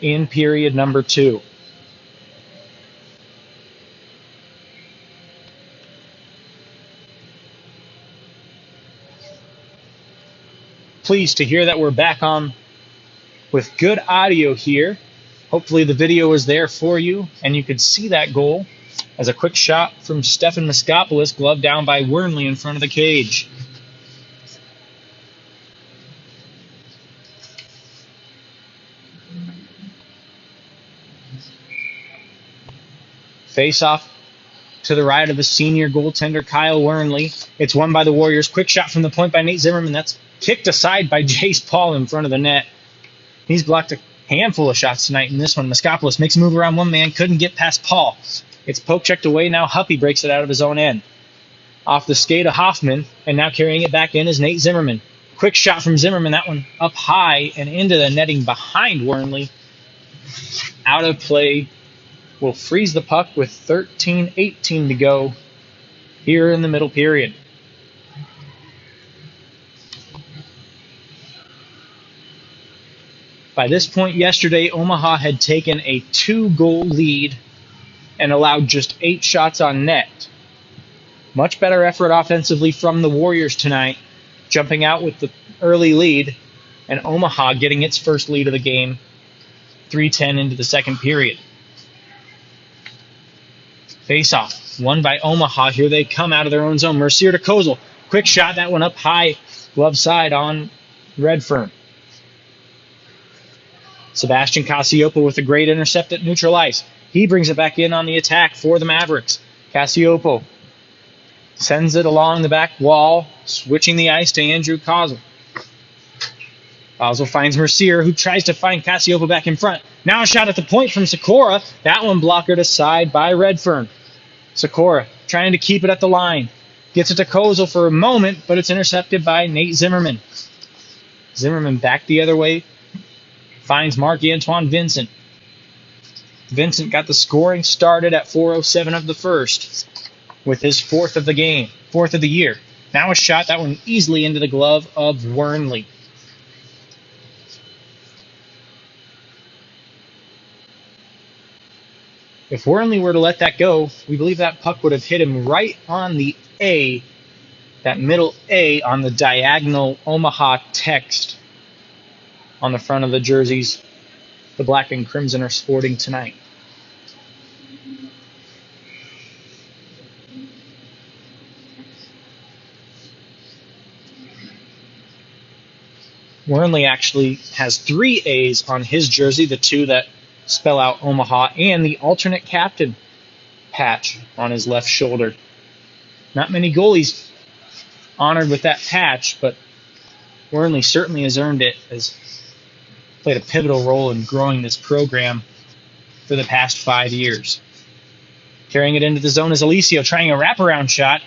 in period number 2. Pleased to hear that we're back on with good audio here. Hopefully the video is there for you and you could see that goal as a quick shot from Stefan Miskopoulos, gloved down by Wernley in front of the cage. Face off to the right of the senior goaltender Kyle Wernley. It's won by the Warriors. Quick shot from the point by Nate Zimmerman. That's kicked aside by Jace Paul in front of the net. He's blocked a handful of shots tonight in this one. Miskopoulos makes a move around one man, couldn't get past Paul. It's poke checked away. Now Huppy breaks it out of his own end. Off the skate of Hoffman, and now carrying it back in is Nate Zimmerman. Quick shot from Zimmerman. That one up high and into the netting behind Wernley. Out of play. Will freeze the puck with 13:18 to go here in the middle period. By this point yesterday, Omaha had taken a 2-goal lead and allowed just 8 shots on net. Much better effort offensively from the Warriors tonight, jumping out with the early lead, and Omaha getting its first lead of the game, 3:10 into the second period. Face off. Won by Omaha. Here they come out of their own zone. Mercier to Kozel. Quick shot. That one up high. Glove side on Redfern. Sebastian Cassioppo with a great intercept at neutral ice. He brings it back in on the attack for the Mavericks. Cassioppo sends it along the back wall, switching the ice to Andrew Kozel. Kozel finds Mercier, who tries to find Cassioppo back in front. Now a shot at the point from Sikora. That one blockered aside by Redfern. Sikora trying to keep it at the line. Gets it to Kozel for a moment, but it's intercepted by Nate Zimmerman. Zimmerman back the other way. Finds Marc-Antoine Vincent. Vincent got the scoring started at 4:07 of the first with his fourth of the year. Now a shot, that one easily into the glove of Wernley. If Wernley were to let that go, we believe that puck would have hit him right on the A, that middle A on the diagonal Omaha text on the front of the jerseys the black and crimson are sporting tonight. Wernley actually has 3 A's on his jersey, the 2 that spell out Omaha, and the alternate captain patch on his left shoulder. Not many goalies honored with that patch, but Wernley certainly has earned it, has played a pivotal role in growing this program for the past 5 years. Carrying it into the zone is Alicio, trying a wraparound shot.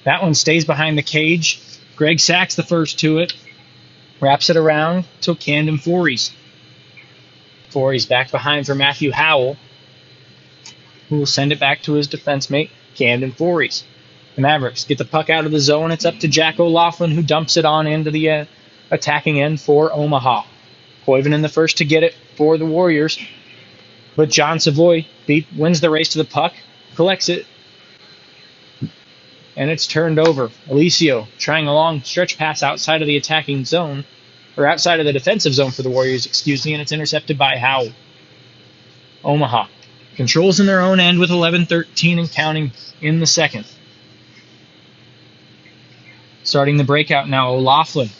That one stays behind the cage. Greg Sachs the first to it. Wraps it around to Camden Voorhees. Voorhees back behind for Matthew Howell, who will send it back to his defense mate, Camden Voorhees. The Mavericks get the puck out of the zone. It's up to Jack O'Loughlin, who dumps it on into the attacking end for Omaha. Koivunen the first to get it for the Warriors, but John Savoy wins the race to the puck, collects it, and it's turned over. Alicio trying a long stretch pass outside of the attacking zone, or outside of the defensive zone for the Warriors, and it's intercepted by Howell. Omaha controls in their own end with 11:13 and counting in the second. Starting the breakout now, O'Loughlin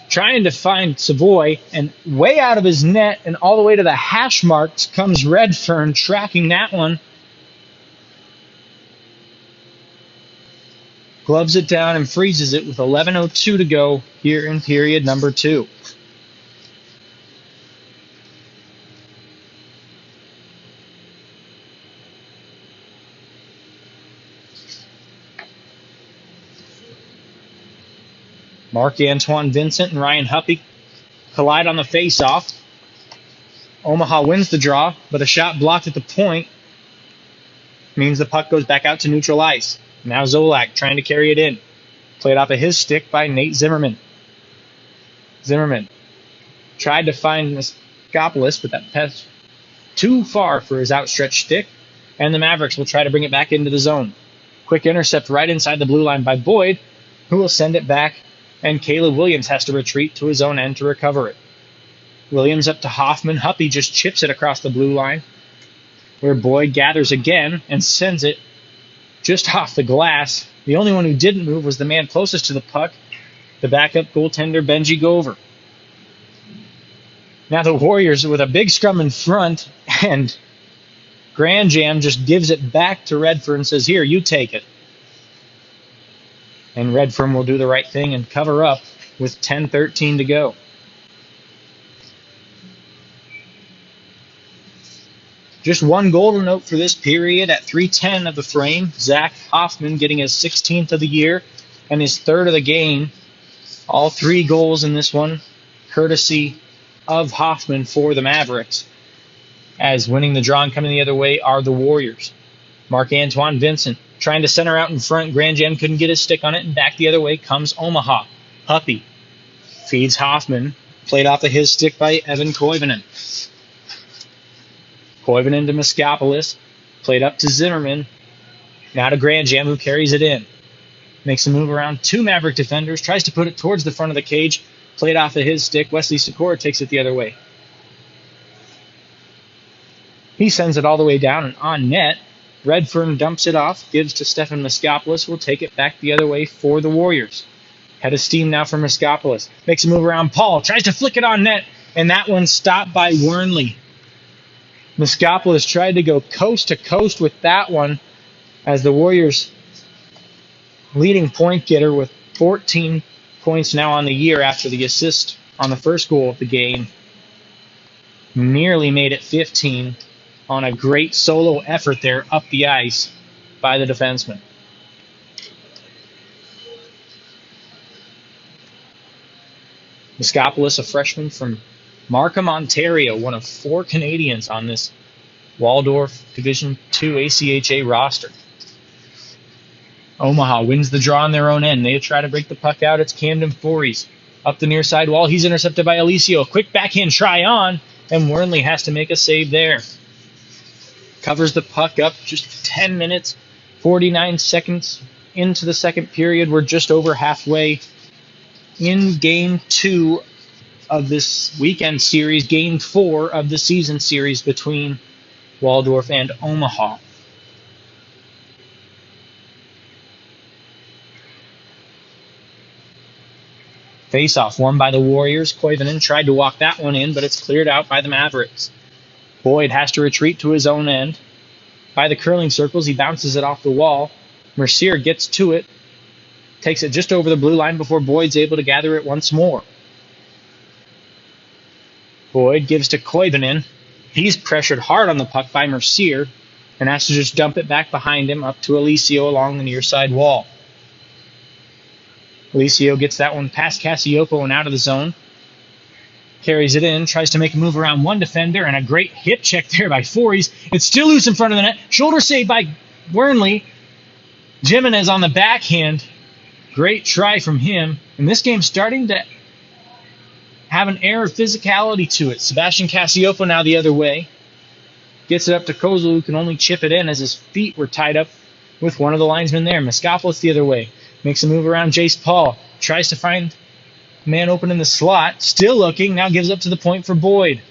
trying to find Savoy, and way out of his net and all the way to the hash marks comes Redfern, tracking that one. Gloves it down and freezes it with 11:02 to go here in period number 2. Marc-Antoine Vincent and Ryan Huppy collide on the face-off. Omaha wins the draw, but a shot blocked at the point means the puck goes back out to neutral ice. Now Zolak trying to carry it in. Played off of his stick by Nate Zimmerman. Zimmerman tried to find Miskopoulos, but that pass too far for his outstretched stick, and the Mavericks will try to bring it back into the zone. Quick intercept right inside the blue line by Boyd, who will send it back, and Caleb Williams has to retreat to his own end to recover it. Williams up to Hoffman. Huppy just chips it across the blue line, where Boyd gathers again and sends it just off the glass. The only one who didn't move was the man closest to the puck, the backup goaltender Benji Gover. Now the Warriors with a big scrum in front, and Grand Jam just gives it back to Redfern and says, "Here, you take it." And Redfern will do the right thing and cover up with 10:13 to go. Just one goal to note for this period at 3:10 of the frame. Zach Hoffman getting his 16th of the year and his 3rd of the game. All 3 goals in this one, courtesy of Hoffman for the Mavericks. As winning the draw and coming the other way are the Warriors. Marc-Antoine Vincent trying to center out in front. Grand Jam couldn't get his stick on it, and back the other way comes Omaha. Huppy feeds Hoffman. Played off of his stick by Evan Koivunen. Koivunen to Miskopoulos. Played up to Zimmerman. Now to Grand Jam, who carries it in. Makes a move around 2 Maverick defenders. Tries to put it towards the front of the cage. Played off of his stick. Wesley Sikora takes it the other way. He sends it all the way down and on net. Redfern dumps it off, gives to Stefan Miskopoulos, who will take it back the other way for the Warriors. Head of steam now for Miskopoulos. Makes a move around Paul, tries to flick it on net, and that one's stopped by Wernley. Miskopoulos tried to go coast to coast with that one, as the Warriors' leading point getter with 14 points now on the year after the assist on the first goal of the game nearly made it 15 on a great solo effort there up the ice by the defenseman. Miskopoulos, a freshman from Markham, Ontario, one of 4 Canadians on this Waldorf Division II ACHA roster. Omaha wins the draw on their own end. They try to break the puck out. It's Camden Fories up the near side wall. He's intercepted by Alicio. Quick backhand try on, and Wernley has to make a save there. Covers the puck up just 10 minutes, 49 seconds into the second period. We're just over halfway in Game 2 of this weekend series, Game 4 of the season series between Waldorf and Omaha. Face-off won by the Warriors. Koivunen tried to walk that one in, but it's cleared out by the Mavericks. Boyd has to retreat to his own end. By the curling circles, he bounces it off the wall. Mercier gets to it, takes it just over the blue line before Boyd's able to gather it once more. Boyd gives to Koivunen. He's pressured hard on the puck by Mercier and has to just dump it back behind him up to Alicio along the near side wall. Alicio gets that one past Cassiopo and out of the zone. Carries it in, tries to make a move around one defender, and a great hip check there by Fories. It's still loose in front of the net. Shoulder save by Wernley. Jimenez on the backhand. Great try from him. And this game's starting to have an air of physicality to it. Sebastian Cassiopo now the other way. Gets it up to Kozel, who can only chip it in as his feet were tied up with one of the linesmen there. Miskopoulos the other way. Makes a move around Jace Paul. Tries to find a man open in the slot. Still looking. Now gives up to the point for Boyd.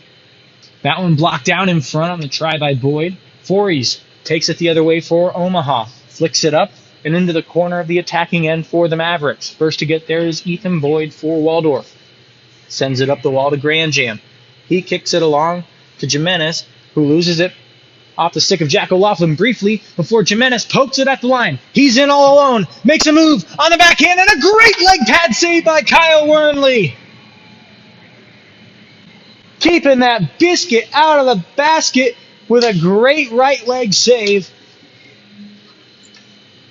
That one blocked down in front on the try by Boyd. Fories takes it the other way for Omaha. Flicks it up and into the corner of the attacking end for the Mavericks. First to get there is Ethan Boyd for Waldorf. Sends it up the wall to Granjam. He kicks it along to Jimenez, who loses it off the stick of Jack O'Loughlin briefly before Jimenez pokes it at the line. He's in all alone. Makes a move on the backhand, and a great leg pad save by Kyle Wernley. Keeping that biscuit out of the basket with a great right leg save.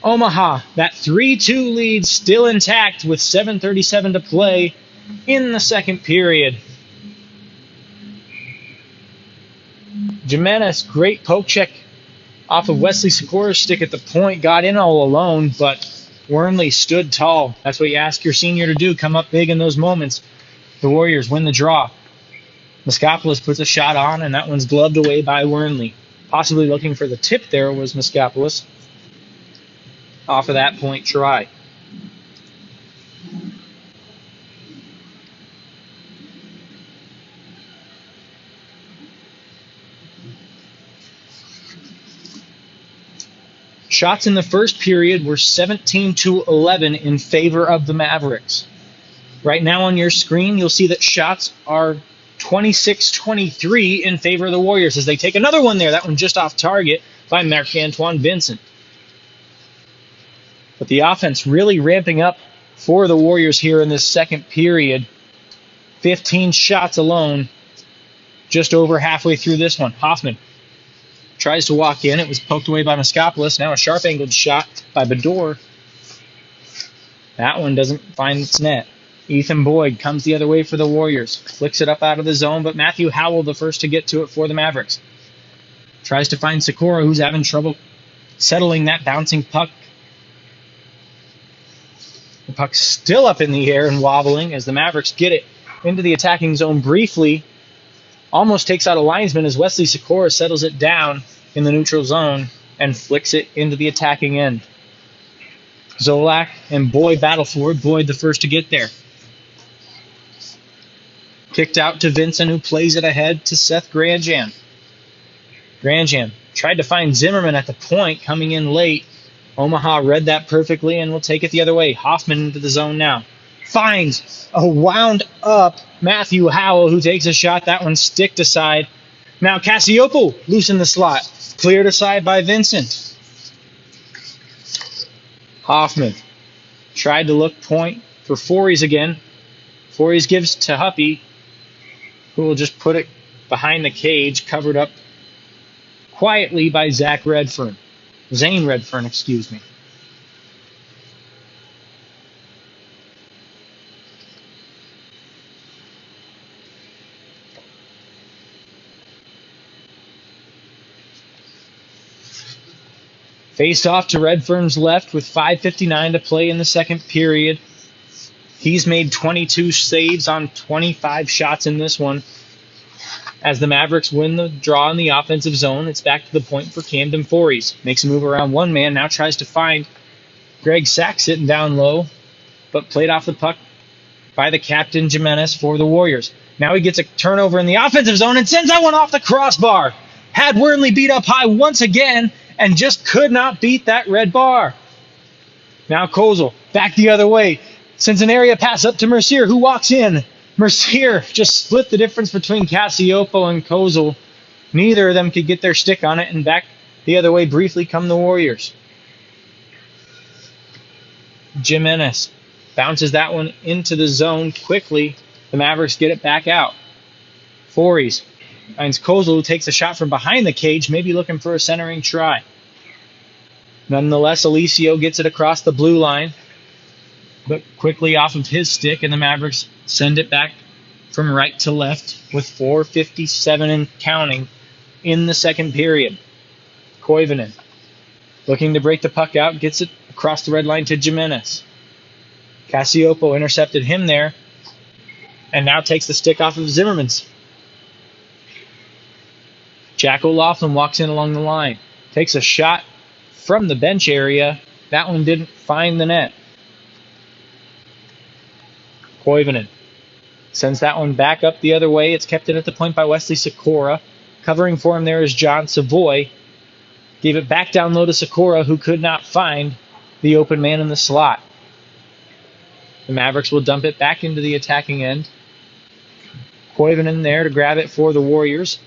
Omaha, that 3-2 lead still intact with 7:37 to play in the second period. Jimenez, great poke check off of Wesley Sikora's stick at the point. Got in all alone, but Wernley stood tall. That's what you ask your senior to do, come up big in those moments. The Warriors win the draw. Miskopoulos puts a shot on, and that one's gloved away by Wernley. Possibly looking for the tip there was Miskopoulos off of that point try. Shots in the first period were 17-11 in favor of the Mavericks. Right now on your screen, you'll see that shots are 26-23 in favor of the Warriors as they take another one there. That one just off target by Marc-Antoine Vincent. But the offense really ramping up for the Warriors here in this second period. 15 shots alone, just over halfway through this one. Hoffman tries to walk in. It was poked away by Miskopoulos. Now a sharp-angled shot by Bador. That one doesn't find its net. Ethan Boyd comes the other way for the Warriors. Flicks it up out of the zone, but Matthew Howell the first to get to it for the Mavericks. Tries to find Sikora, who's having trouble settling that bouncing puck. The puck's still up in the air and wobbling as the Mavericks get it into the attacking zone briefly. Almost takes out a linesman as Wesley Sikora settles it down in the neutral zone and flicks it into the attacking end. Zolak and Boyd battle for it. Boyd the first to get there. Kicked out to Vincent, who plays it ahead to Seth Granjam. Granjam Tried to find Zimmerman at the point, coming in late. Omaha read that perfectly and will take it the other way. Hoffman into the zone now. Finds a wound up Matthew Howell, who takes a shot. That one sticked aside. Now Cassiopo loose in the slot. Cleared aside by Vincent. Hoffman tried to look point for Fories again. Fories gives to Huppy, who will just put it behind the cage, covered up quietly by Zane Redfern, excuse me. Faced off to Redfern's left with 5:59 to play in the second period. He's made 22 saves on 25 shots in this one. As the Mavericks win the draw in the offensive zone, it's back to the point for Camden Fories. Makes a move around one man, now tries to find Greg Sack sitting down low, but played off the puck by the captain Jimenez for the Warriors. Now he gets a turnover in the offensive zone and sends that one off the crossbar. Had Wernley beat up high once again and just could not beat that red bar. Now Kozel back the other way. Sends an area pass up to Mercier, who walks in. Mercier just split the difference between Cassiopo and Kozel. Neither of them could get their stick on it, and back the other way briefly come the Warriors. Jimenez bounces that one into the zone quickly. The Mavericks get it back out. Fories finds Kozel, who takes a shot from behind the cage, maybe looking for a centering try. Nonetheless, Alicio gets it across the blue line, but quickly off of his stick, and the Mavericks send it back from right to left with 4:57 and counting in the second period. Koivunen, looking to break the puck out, gets it across the red line to Jimenez. Cassiopo intercepted him there, and now takes the stick off of Zimmerman's. Jack O'Loughlin walks in along the line, takes a shot from the bench area. That one didn't find the net. Koivunen sends that one back up the other way. It's kept in at the point by Wesley Sikora. Covering for him there is John Savoy. Gave it back down low to Sikora, who could not find the open man in the slot. The Mavericks will dump it back into the attacking end. Koivunen there to grab it for the Warriors.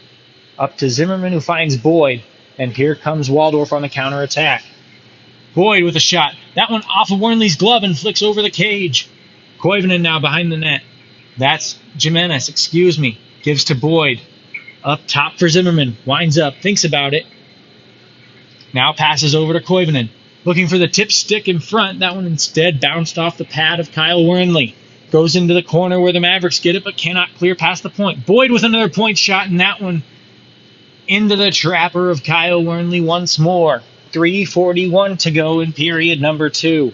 Up to Zimmerman, who finds Boyd. And here comes Waldorf on the counterattack. Boyd with a shot. That one off of Wernley's glove and flicks over the cage. Koivunen now behind the net. That's Jimenez, gives to Boyd. Up top for Zimmerman. Winds up, thinks about it. Now passes over to Koivunen. Looking for the tip stick in front. That one instead bounced off the pad of Kyle Wernley. Goes into the corner where the Mavericks get it, but cannot clear past the point. Boyd with another point shot, and that one into the trapper of Kyle Wernley once more. 3:41 to go in period number 2.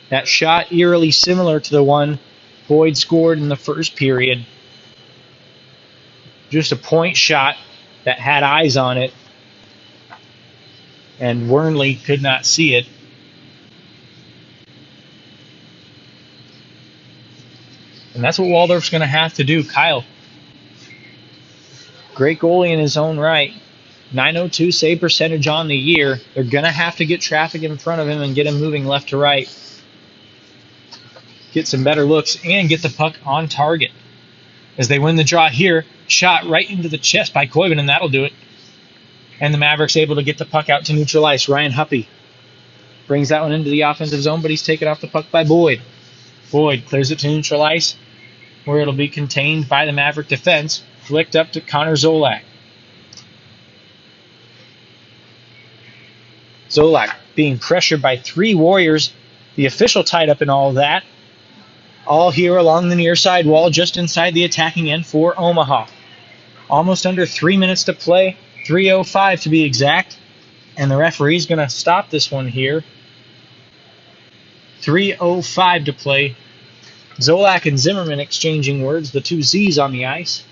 That shot eerily similar to the one Boyd scored in the first period. Just a point shot that had eyes on it, and Wernley could not see it. And that's what Waldorf's going to have to do. Kyle, great goalie in his own right. 902 save percentage on the year. They're going to have to get traffic in front of him and get him moving left to right. Get some better looks and get the puck on target. As they win the draw here, shot right into the chest by Koivunen, and that'll do it. And the Mavericks able to get the puck out to neutral ice. Ryan Huppy brings that one into the offensive zone, but he's taken off the puck by Boyd. Boyd clears it to neutral ice, where it'll be contained by the Maverick defense. Flicked up to Connor Zolak. Zolak being pressured by 3 Warriors. The official tied up in all of that. All here along the near side wall, just inside the attacking end for Omaha. Almost under 3 minutes to play. 3:05 to be exact. And the referee's going to stop this one here. 3:05 to play. Zolak and Zimmerman exchanging words, the 2 Z's on the ice.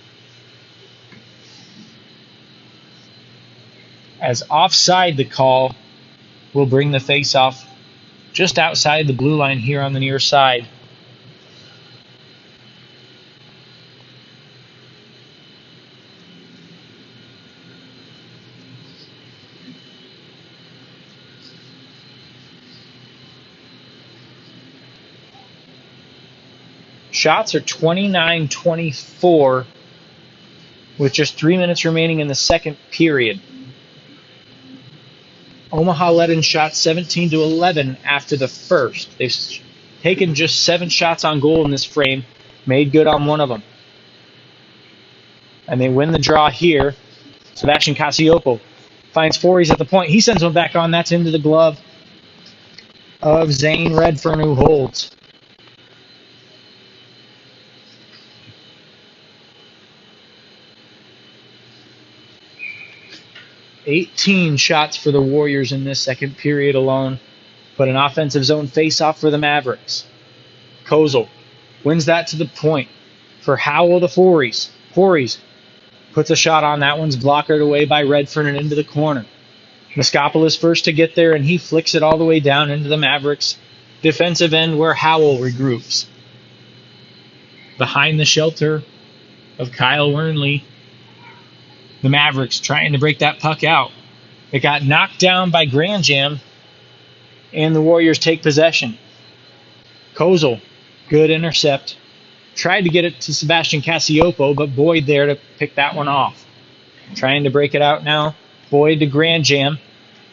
As offside the call will bring the face-off just outside the blue line here on the near side. Shots are 29-24 with just 3 minutes remaining in the second period. Omaha led in shots 17-11 after the first. They've taken just 7 shots on goal in this frame, made good on one of them. And they win the draw here. Sebastian Casiopo finds Forries at the point. He sends one back on. That's into the glove of Zane Redfern, who holds. "18 shots for the Warriors in this second period alone, but an offensive zone face-off for the Mavericks. Kozel wins that to the point for Howell to Forries. Forries puts a shot on. That one's blockered away by Redfern and into the corner. Moschopoulos first to get there, and he flicks it all the way down into the Mavericks' defensive end where Howell regroups. Behind the shelter of Kyle Wernley, the Mavericks trying to break that puck out. It got knocked down by Granjam, and the Warriors take possession. Kozel, good intercept. Tried to get it to Sebastian Casiopo, but Boyd there to pick that one off. Trying to break it out now. Boyd to Granjam.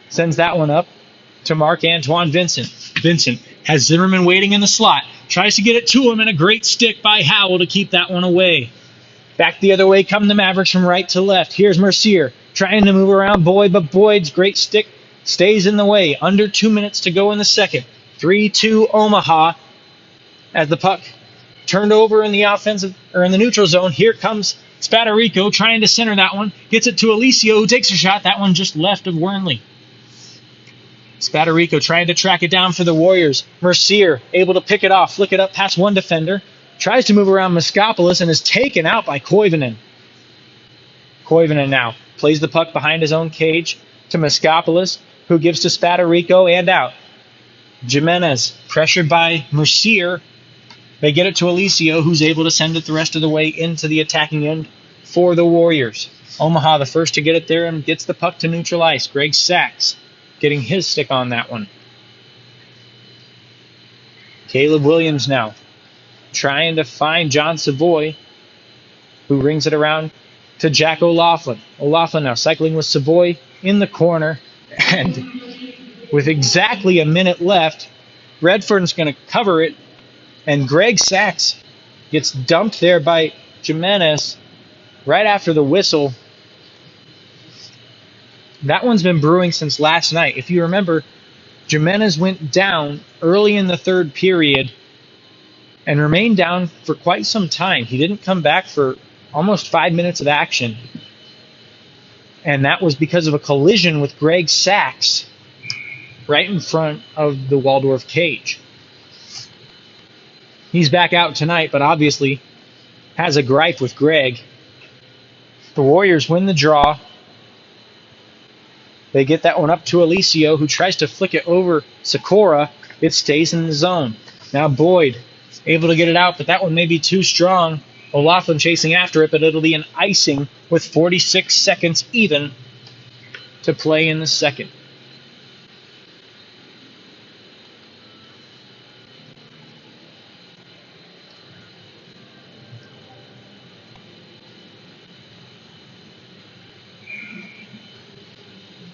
Sends that one up to Marc-Antoine Vincent. Vincent has Zimmerman waiting in the slot. Tries to get it to him, and a great stick by Howell to keep that one away. Back the other way come the Mavericks from right to left. Here's Mercier trying to move around Boyd, but Boyd's great stick stays in the way. Under 2 minutes to go in the second. 3-2 Omaha as the puck turned over in the offensive or in the neutral zone. Here comes Spadarico trying to center that one. Gets it to Alicio, who takes a shot. That one just left of Wernley. Spadarico trying to track it down for the Warriors. Mercier able to pick it off, flick it up past one defender. Tries to move around Moschopoulos and is taken out by Koivunen. Koivunen now plays the puck behind his own cage to Moschopoulos, who gives to Spadarico and out. Jimenez pressured by Mercier. They get it to Alicio, who's able to send it the rest of the way into the attacking end for the Warriors. Omaha the first to get it there and gets the puck to neutral ice. Greg Sachs getting his stick on that one. Caleb Williams now trying to find John Savoy, who rings it around to Jack O'Loughlin. O'Loughlin now cycling with Savoy in the corner, and with exactly a minute left, Redfern's going to cover it, and Greg Sachs gets dumped there by Jimenez right after the whistle. That one's been brewing since last night. If you remember, Jimenez went down early in the third period and remained down for quite some time. He didn't come back for almost 5 minutes of action. And that was because of a collision with Greg Sachs right in front of the Waldorf cage. He's back out tonight, but obviously has a gripe with Greg. The Warriors win the draw. They get that one up to Alicio, who tries to flick it over Sikora. It stays in the zone. Now Boyd able to get it out, but that one may be too strong. O'Loughlin chasing after it, but it'll be an icing with 46 seconds even to play in the second.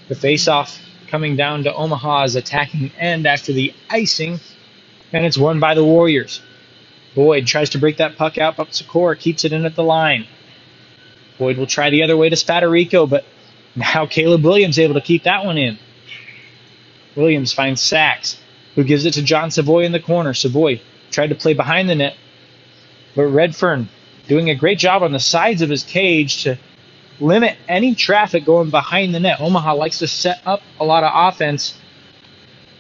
The face-off coming down to Omaha's attacking end after the icing, and it's won by the Warriors. Boyd tries to break that puck out, but Sikora keeps it in at the line. Boyd will try the other way to Spadarico, but now Caleb Williams able to keep that one in. Williams finds Sachs, who gives it to John Savoy in the corner. Savoy tried to play behind the net, but Redfern doing a great job on the sides of his cage to limit any traffic going behind the net. Omaha likes to set up a lot of offense,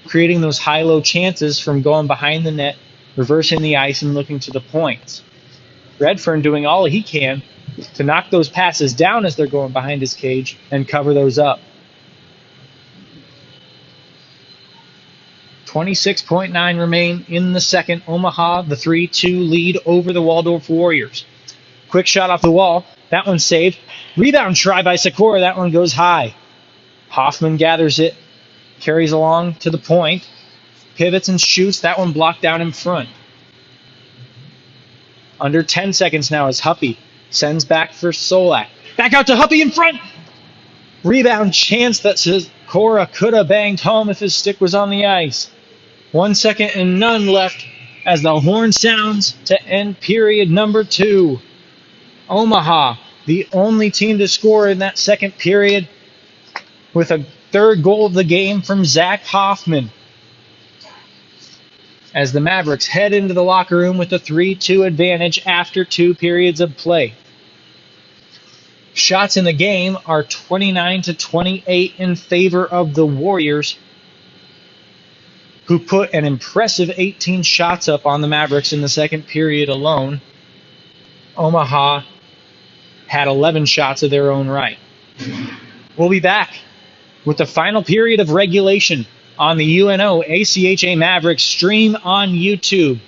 creating those high-low chances from going behind the net, reversing the ice, and looking to the points. Redfern doing all he can to knock those passes down as they're going behind his cage and cover those up. 26.9 remain in the second. Omaha, the 3-2 lead over the Waldorf Warriors. Quick shot off the wall. That one's saved. Rebound try by Sikora. That one goes high. Hoffman gathers it, carries along to the point, pivots and shoots. That one blocked down in front. Under 10 seconds now as Huppy sends back for Solak. Back out to Huppy in front. Rebound chance that Cora could have banged home if his stick was on the ice. 1 second and none left as the horn sounds to end period number 2. Omaha, the only team to score in that second period, with a third goal of the game from Zach Hoffman. As the Mavericks head into the locker room with a 3-2 advantage after 2 periods of play. Shots in the game are 29-28 in favor of the Warriors, who put an impressive 18 shots up on the Mavericks in the second period alone. Omaha had 11 shots of their own right. We'll be back with the final period of regulation on the UNO ACHA Mavericks stream on YouTube.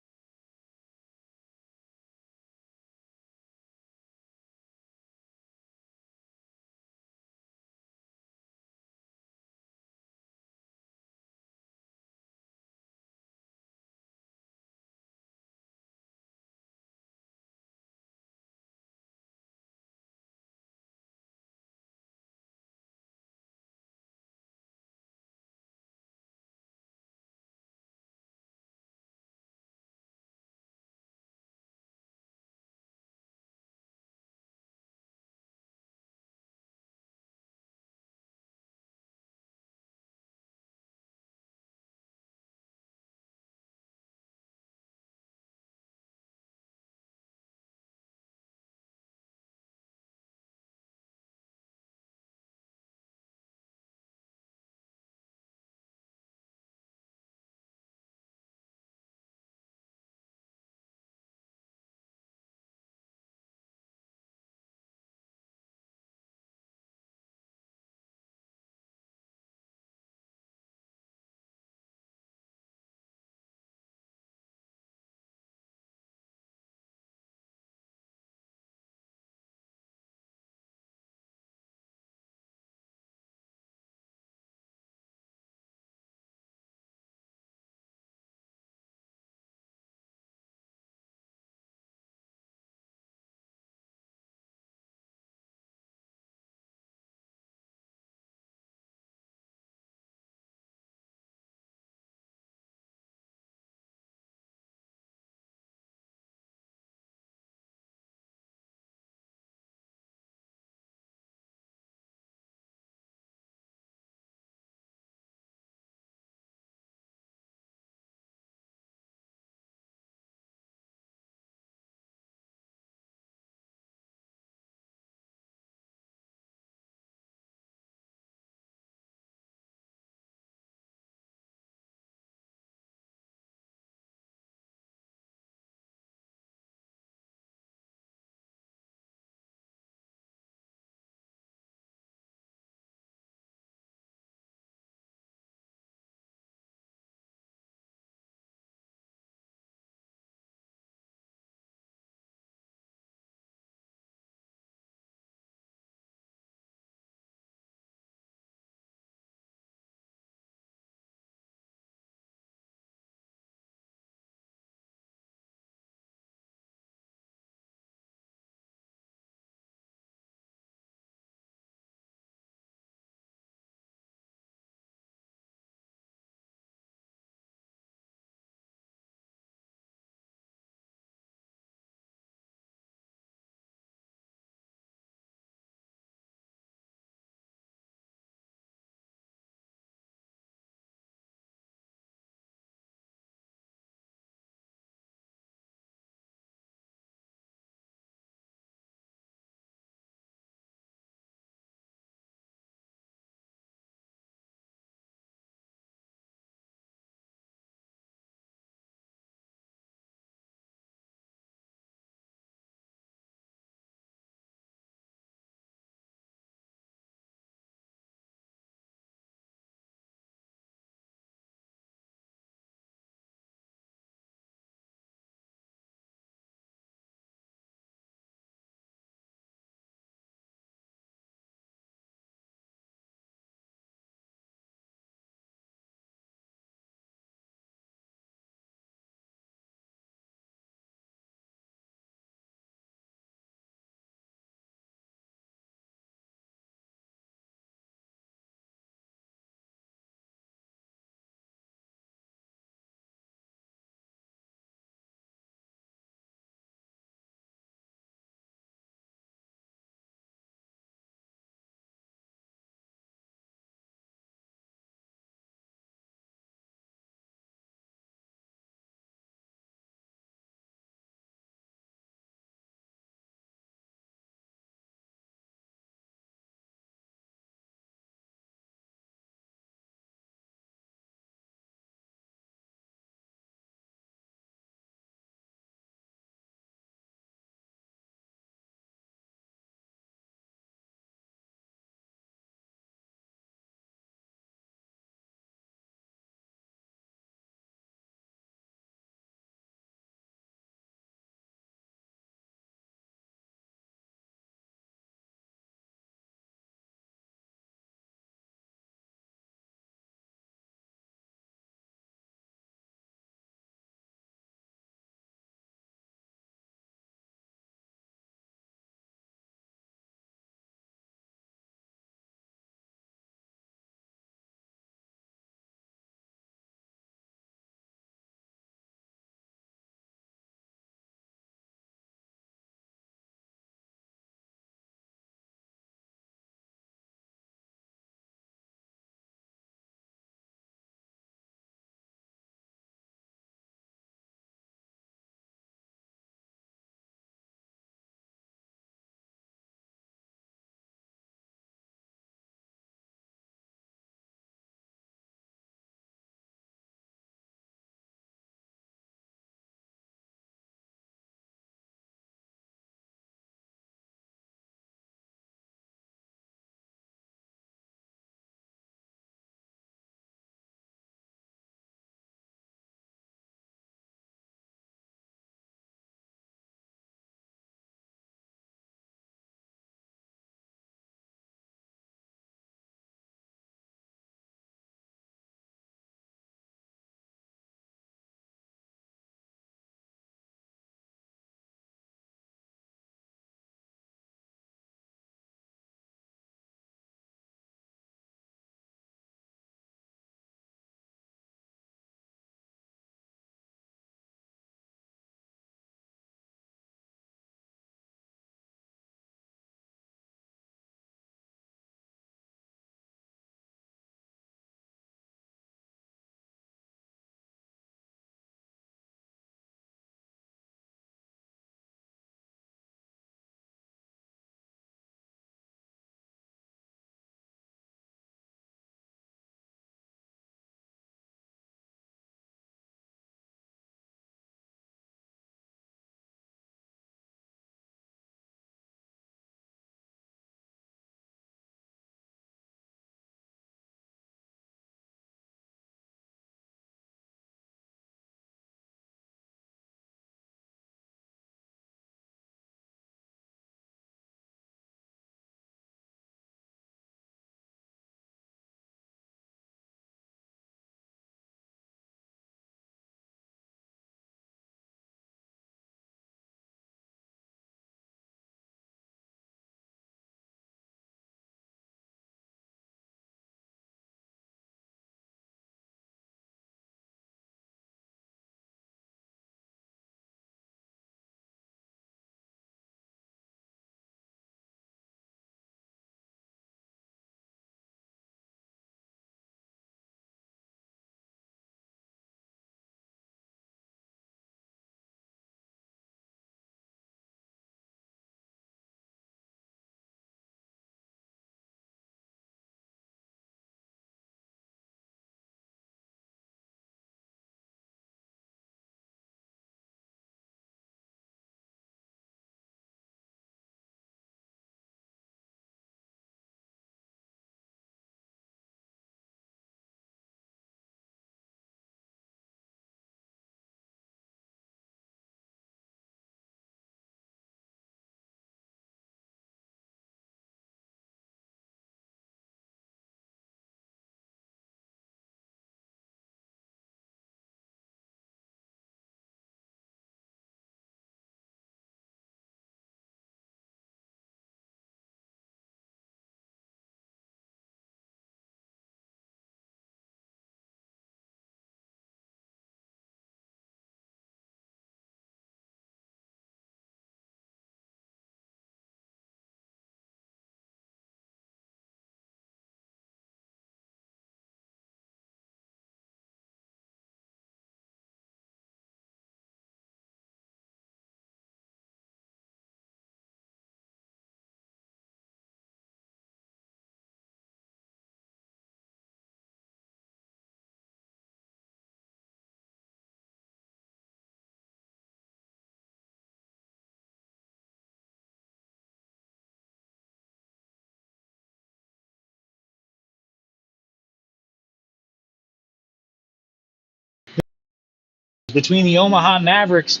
between the Omaha Mavericks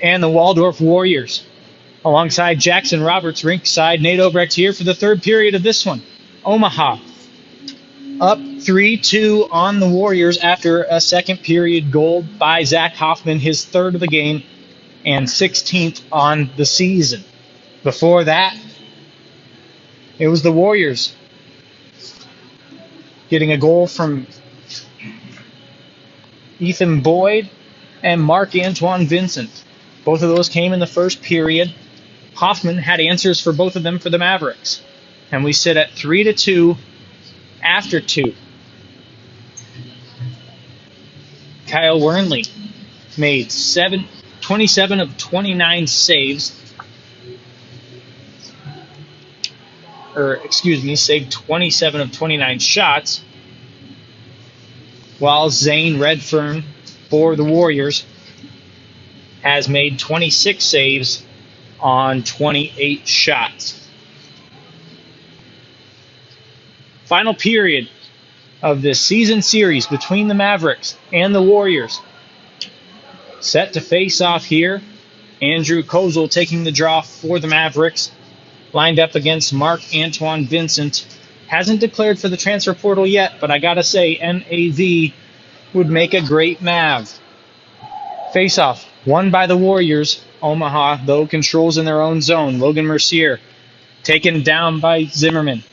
and the Waldorf Warriors. Alongside Jackson Roberts, rinkside, Nate Obrecht here for the third period of this one. Omaha up 3-2 on the Warriors after a second period goal by Zach Hoffman, his third of the game and 16th on the season. Before that, it was the Warriors getting a goal from Ethan Boyd and Marc-Antoine Vincent. Both of those came in the first period. Hoffman had answers for both of them for the Mavericks. And we sit at 3-2 after 2. Kyle Wernley made 27 of 29 saves. Saved 27 of 29 shots. While Zane Redfern for the Warriors has made 26 saves on 28 shots. Final period of this season series between the Mavericks and the Warriors. Set to face off here. Andrew Kozel taking the draw for the Mavericks. Lined up against Marc-Antoine Vincent. Hasn't declared for the transfer portal yet, but I gotta say, MAV would make a great Mav. Face-off, won by the Warriors. Omaha, though, controls in their own zone. Logan Mercier taken down by Zimmerman.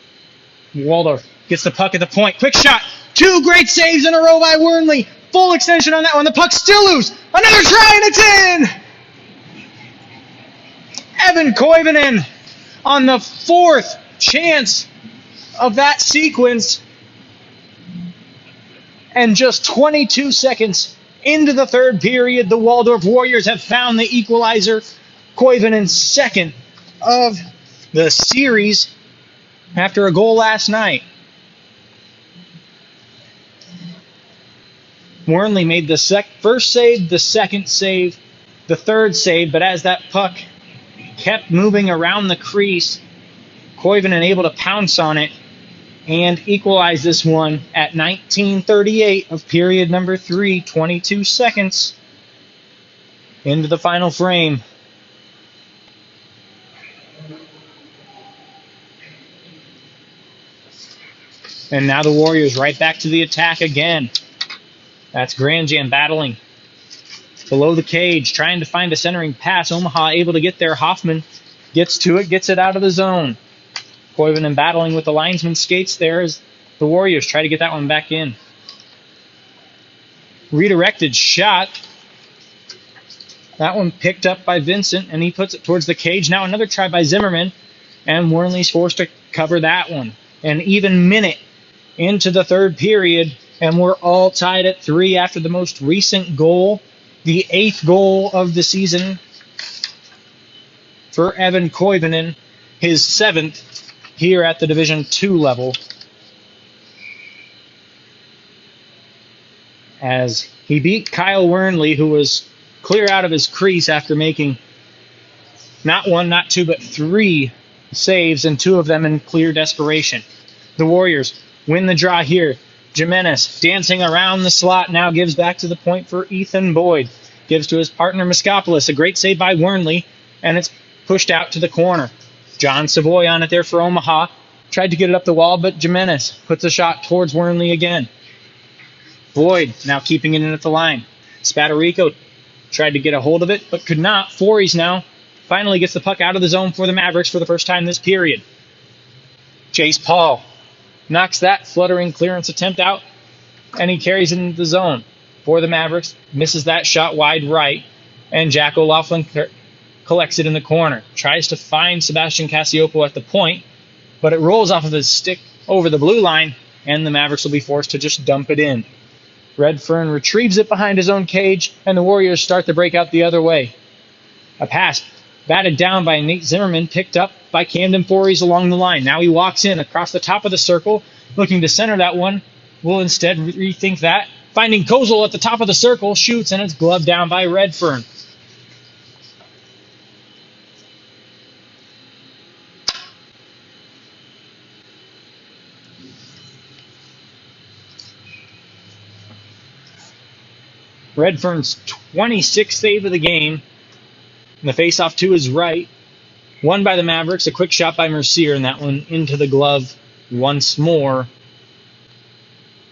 Waldorf gets the puck at the point. Quick shot. 2 great saves in a row by Wernley. Full extension on that one. The puck's still loose. Another try, and it's in! Evan Koivunen on the 4th chance of that sequence. And just 22 seconds into the third period, the Waldorf Warriors have found the equalizer. Koivunen's second of the series after a goal last night. Wernley made the first save, the second save, the third save, but as that puck kept moving around the crease, Koivunen able to pounce on it and equalize this one at 19:38 of period number 3, 22 seconds into the final frame. And now the Warriors right back to the attack again. That's Granjan battling below the cage, trying to find a centering pass. Omaha able to get there. Hoffman gets to it, gets it out of the zone. Koivunen battling with the linesman skates there as the Warriors try to get that one back in. Redirected shot. That one picked up by Vincent, and he puts it towards the cage. Now another try by Zimmerman, and Wernley's forced to cover that one. An even minute into the third period, and we're all tied at 3 after the most recent goal, the 8th goal of the season for Evan Koivunen, his 7th here at the Division II level, as he beat Kyle Wernley, who was clear out of his crease after making not 1, not 2, but 3 saves, and 2 of them in clear desperation. The Warriors win the draw here. Jimenez dancing around the slot, now gives back to the point for Ethan Boyd. Gives to his partner Moskopoulos. A great save by Wernley, and it's pushed out to the corner. John Savoy on it there for Omaha. Tried to get it up the wall, but Jimenez puts a shot towards Wernley again. Boyd now keeping it in at the line. Spadarico tried to get a hold of it, but could not. Fories now finally gets the puck out of the zone for the Mavericks for the first time this period. Chase Paul knocks that fluttering clearance attempt out, and he carries it into the zone for the Mavericks. Misses that shot wide right, and Jack O'Loughlin collects it in the corner. Tries to find Sebastian Cassiopo at the point, but it rolls off of his stick over the blue line, and the Mavericks will be forced to just dump it in. Redfern retrieves it behind his own cage, and the Warriors start the breakout the other way. A pass batted down by Nate Zimmerman, picked up by Camden Fories along the line. Now he walks in across the top of the circle, looking to center that one. Will instead rethink that. Finding Kozel at the top of the circle, shoots, and it's gloved down by Redfern. Redfern's 26th save of the game. And the face-off to his right. Won by the Mavericks. A quick shot by Mercier, and that one into the glove once more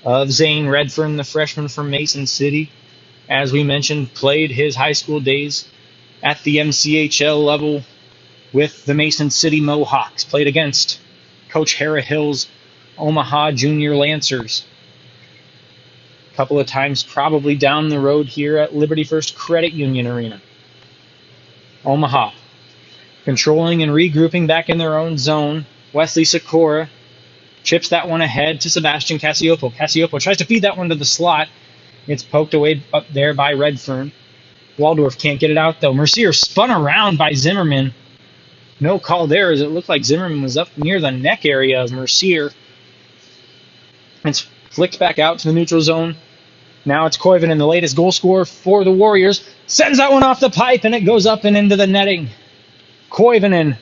of Zane Redfern, the freshman from Mason City. As we mentioned, played his high school days at the MCHL level with the Mason City Mohawks. Played against Coach Hara Hill's Omaha Junior Lancers. A couple of times probably down the road here at Liberty First Credit Union Arena. Omaha controlling and regrouping back in their own zone. Wesley Sikora chips that one ahead to Sebastian Cassioppo. Cassioppo tries to feed that one to the slot. It's poked away up there by Redfern. Waldorf can't get it out, though. Mercier spun around by Zimmerman. No call there, as it looked like Zimmerman was up near the neck area of Mercier. It's flicked back out to the neutral zone. Now it's Koivunen, the latest goal scorer for the Warriors. Sends that one off the pipe, and it goes up and into the netting. Koivunen,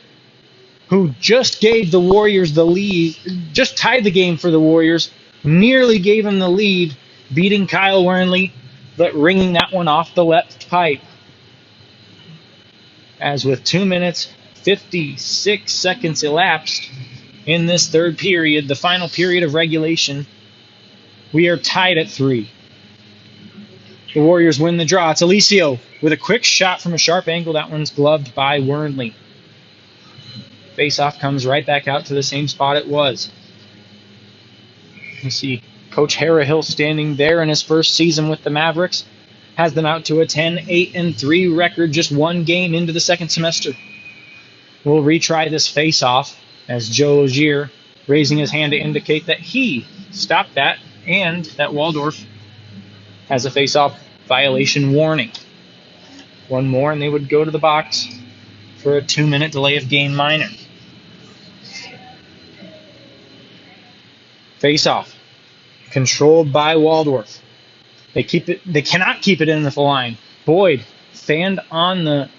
who just gave the Warriors the lead, just tied the game for the Warriors, nearly gave him the lead, beating Kyle Wernley, but ringing that one off the left pipe. As with 2 minutes, 56 seconds elapsed in this third period, the final period of regulation, we are tied at 3. The Warriors win the draw. It's Alicio with a quick shot from a sharp angle. That one's gloved by Wernley. Face-off comes right back out to the same spot it was. You see Coach Hara Hill standing there in his first season with the Mavericks. Has them out to a 10-8-3 record, just one game into the second semester. We'll retry this face-off as Joe Ogier raising his hand to indicate that he stopped that and that Waldorf has a face-off violation warning. One more and they would go to the box for a 2-minute delay of game minor. Face-off controlled by Waldorf. They cannot keep it in the line. Boyd fanned on the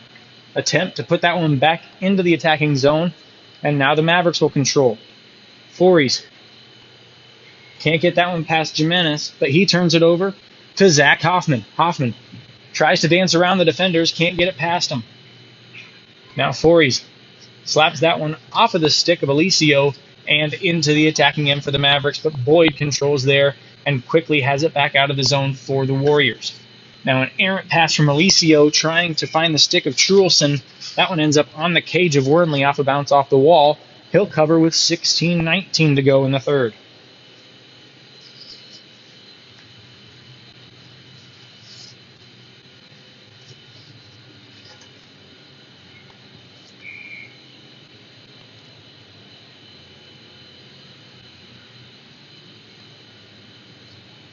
attempt to put that one back into the attacking zone, and now the Mavericks will control. Fories can't get that one past Jimenez, but he turns it over to Zach Hoffman. Hoffman tries to dance around the defenders, can't get it past him. Now Fories slaps that one off of the stick of Alicio and into the attacking end for the Mavericks, but Boyd controls there and quickly has it back out of the zone for the Warriors. Now an errant pass from Alicio trying to find the stick of Truelson. That one ends up on the cage of Wernley off a bounce off the wall. He'll cover with 16:19 to go in the third.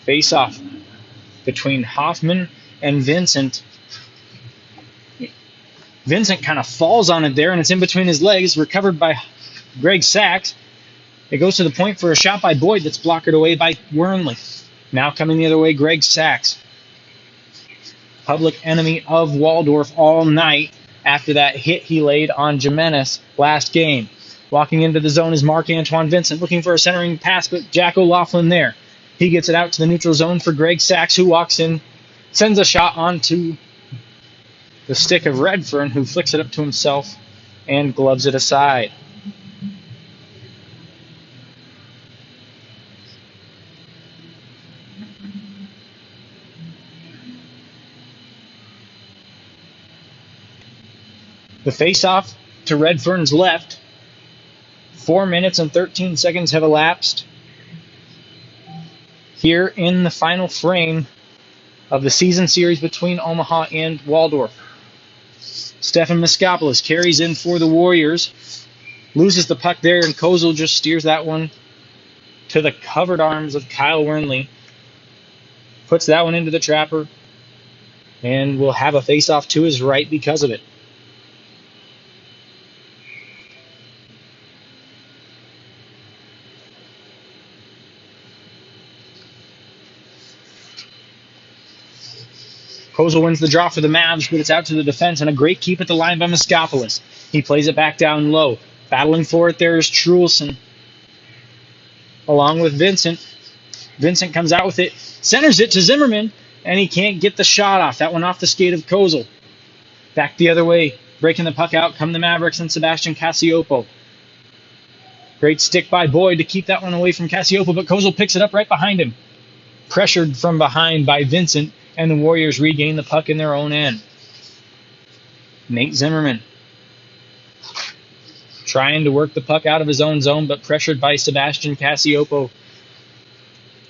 Face-off between Hoffman and Vincent. Vincent kind of falls on it there, and it's in between his legs, recovered by Greg Sachs. It goes to the point for a shot by Boyd that's blocked away by Wernley. Now coming the other way, Greg Sachs. Public enemy of Waldorf all night after that hit he laid on Jimenez last game. Walking into the zone is Marc-Antoine Vincent, looking for a centering pass, but Jack O'Loughlin there. He gets it out to the neutral zone for Greg Sachs, who walks in, sends a shot onto the stick of Redfern, who flicks it up to himself and gloves it aside. The face-off to Redfern's left. 4 minutes and 13 seconds have elapsed here in the final frame of the season series between Omaha and Waldorf. Stefan Miskopoulos carries in for the Warriors. Loses the puck there, and Kozel just steers that one to the covered arms of Kyle Wernley. Puts that one into the trapper, and will have a face-off to his right because of it. Kozel wins the draw for the Mavs, but it's out to the defense, and a great keep at the line by Miskopoulos. He plays it back down low. Battling for it there is Truelson, along with Vincent. Vincent comes out with it, centers it to Zimmerman, and he can't get the shot off. That one off the skate of Kozel. Back the other way, breaking the puck out, come the Mavericks and Sebastian Cassioppo. Great stick by Boyd to keep that one away from Cassioppo, but Kozel picks it up right behind him. Pressured from behind by Vincent, and the Warriors regain the puck in their own end. Nate Zimmerman trying to work the puck out of his own zone, but pressured by Sebastian Cassioppo,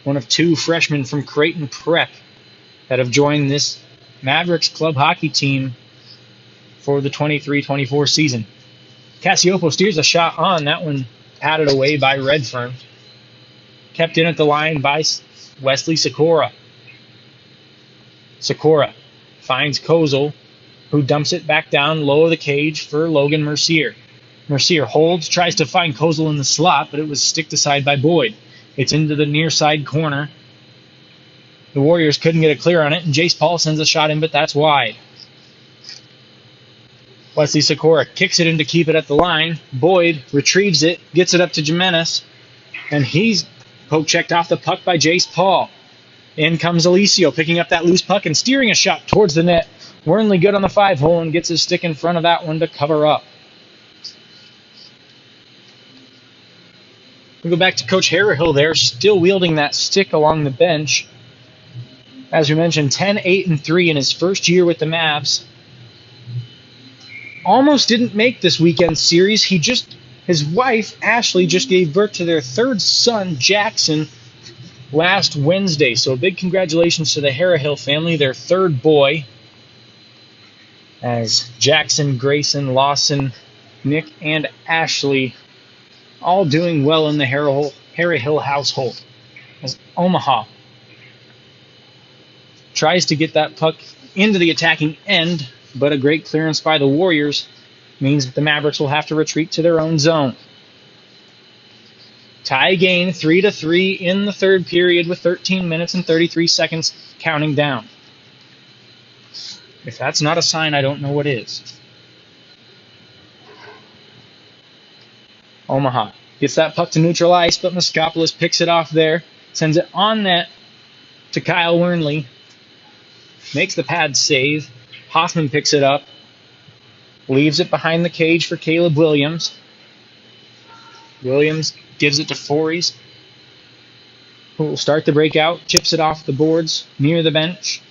one of two freshmen from Creighton Prep that have joined this Mavericks club hockey team for the 23-24 season. Cassioppo steers a shot on. That one patted away by Redfern. Kept in at the line by Wesley Sikora. Sikora finds Kozel, who dumps it back down low of the cage for Logan Mercier. Mercier holds, tries to find Kozel in the slot, but it was sticked aside by Boyd. It's into the near side corner. The Warriors couldn't get a clear on it, and Jace Paul sends a shot in, but that's wide. Wesley Sikora kicks it in to keep it at the line. Boyd retrieves it, gets it up to Jimenez, and he's poke-checked off the puck by Jace Paul. In comes Alicio, picking up that loose puck and steering a shot towards the net. Wernley good on the 5-hole and gets his stick in front of that one to cover up. We go back to Coach Harrahill there, still wielding that stick along the bench. As we mentioned, 10-8-3 in his first year with the Mavs. Almost didn't make this weekend series. His wife, Ashley, just gave birth to their third son, Jackson, last Wednesday. So a big congratulations to the Harrahill family, their third boy, as Jackson, Grayson, Lawson, Nick, and Ashley all doing well in the Harrahill household. As Omaha tries to get that puck into the attacking end, but a great clearance by the Warriors means that the Mavericks will have to retreat to their own zone. Tie game 3-3 in the third period with 13 minutes and 33 seconds counting down. If that's not a sign, I don't know what is. Omaha gets that puck to neutral ice, but Moskopoulos picks it off there, sends it on net to Kyle Wernley, makes the pad save. Hoffman picks it up, leaves it behind the cage for Caleb Williams. Williams gives it to Fories, who will start the breakout, chips it off the boards near the bench,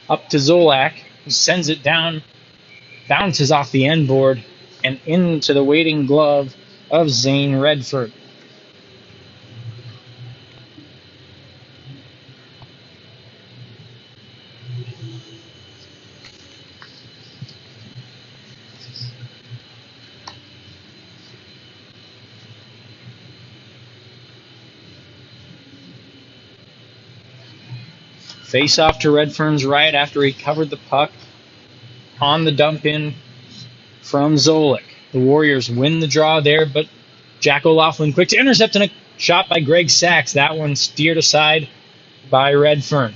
up to Zolak, who sends it down, bounces off the end board, and into the waiting glove of Zane Redford. Face off to Redfern's right after he covered the puck on the dump in from Zolik. The Warriors win the draw there, but Jack O'Loughlin quick to intercept and a shot by Greg Sachs. That one steered aside by Redfern.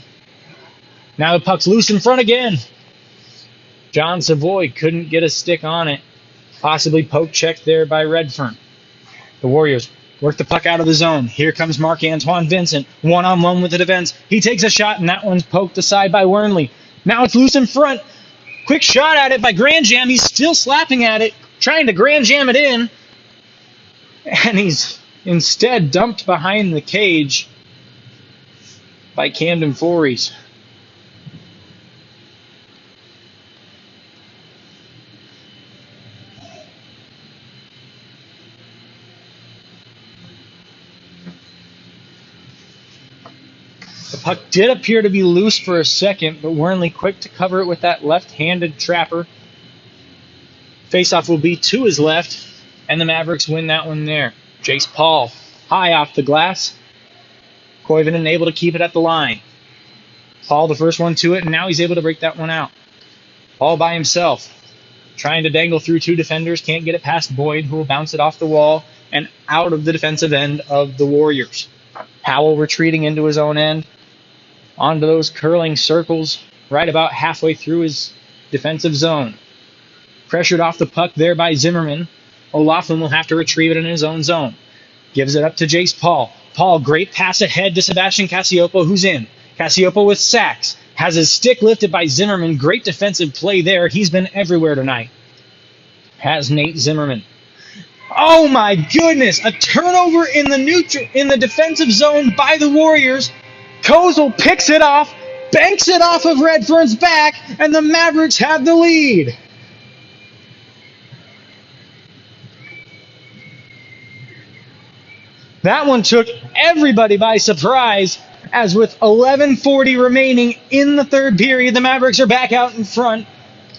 Now the puck's loose in front again. John Savoy couldn't get a stick on it. Possibly poke checked there by Redfern. The Warriors work the puck out of the zone. Here comes Marc-Antoine Vincent, one-on-one with the defense. He takes a shot, and that one's poked aside by Wernley. Now it's loose in front. Quick shot at it by Grandjam. He's still slapping at it, trying to Grandjam it in. And he's instead dumped behind the cage by Camden Fories. The puck did appear to be loose for a second, but Wernley quick to cover it with that left-handed trapper. Faceoff will be to his left, and the Mavericks win that one there. Jace Paul, high off the glass. Koivunen able to keep it at the line. Paul the first one to it, and now he's able to break that one out. All by himself. Trying to dangle through two defenders, can't get it past Boyd, who will bounce it off the wall and out of the defensive end of the Warriors. Howell retreating into his own end, onto those curling circles, right about halfway through his defensive zone. Pressured off the puck there by Zimmerman. O'Loughlin will have to retrieve it in his own zone. Gives it up to Jace Paul. Paul, great pass ahead to Sebastian Cassioppo, who's in. Cassioppo with Sachs. has his stick lifted by Zimmerman. Great defensive play there. He's been everywhere tonight. Has Nate Zimmerman. Oh my goodness! A turnover in the defensive zone by the Warriors. Kozel picks it off, banks it off of Redfern's back, and the Mavericks have the lead. That one took everybody by surprise, as with 11:40 remaining in the third period, the Mavericks are back out in front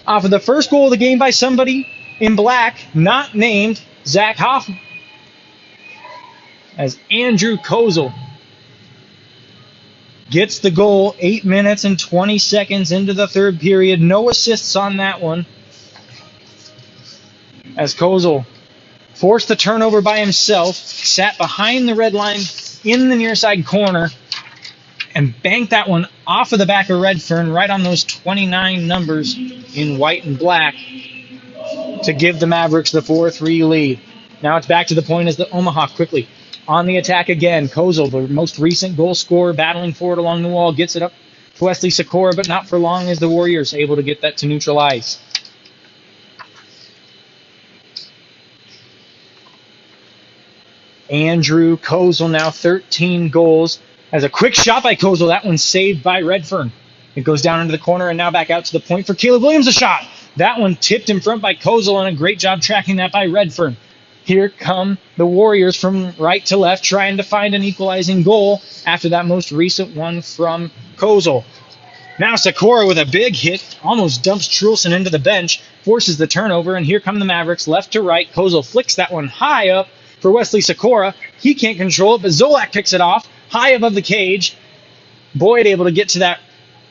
off of the first goal of the game by somebody in black, not named Zach Hoffman, as Andrew Kozel gets the goal 8 minutes and 20 seconds into the third period. No assists on that one, as Kozel forced the turnover by himself, sat behind the red line in the near side corner, and banked that one off of the back of Redfern, right on those 29 numbers in white and black, to give the Mavericks the 4-3 lead. Now it's back to the point as the Omaha quickly on the attack again. Kozel, the most recent goal scorer, battling for it along the wall, gets it up to Wesley Sikora, but not for long as the Warriors able to get that to neutral ice. Andrew Kozel now 13 goals. As a quick shot by Kozel, that one's saved by Redfern. It goes down into the corner and now back out to the point for Caleb Williams, a shot. That one tipped in front by Kozel, and a great job tracking that by Redfern. Here come the Warriors from right to left, trying to find an equalizing goal after that most recent one from Kozel. Now Sikora with a big hit, almost dumps Trulson into the bench, forces the turnover, and here come the Mavericks left to right. Kozel flicks that one high up for Wesley Sikora. He can't control it, but Zolak picks it off high above the cage. Boyd able to get to that.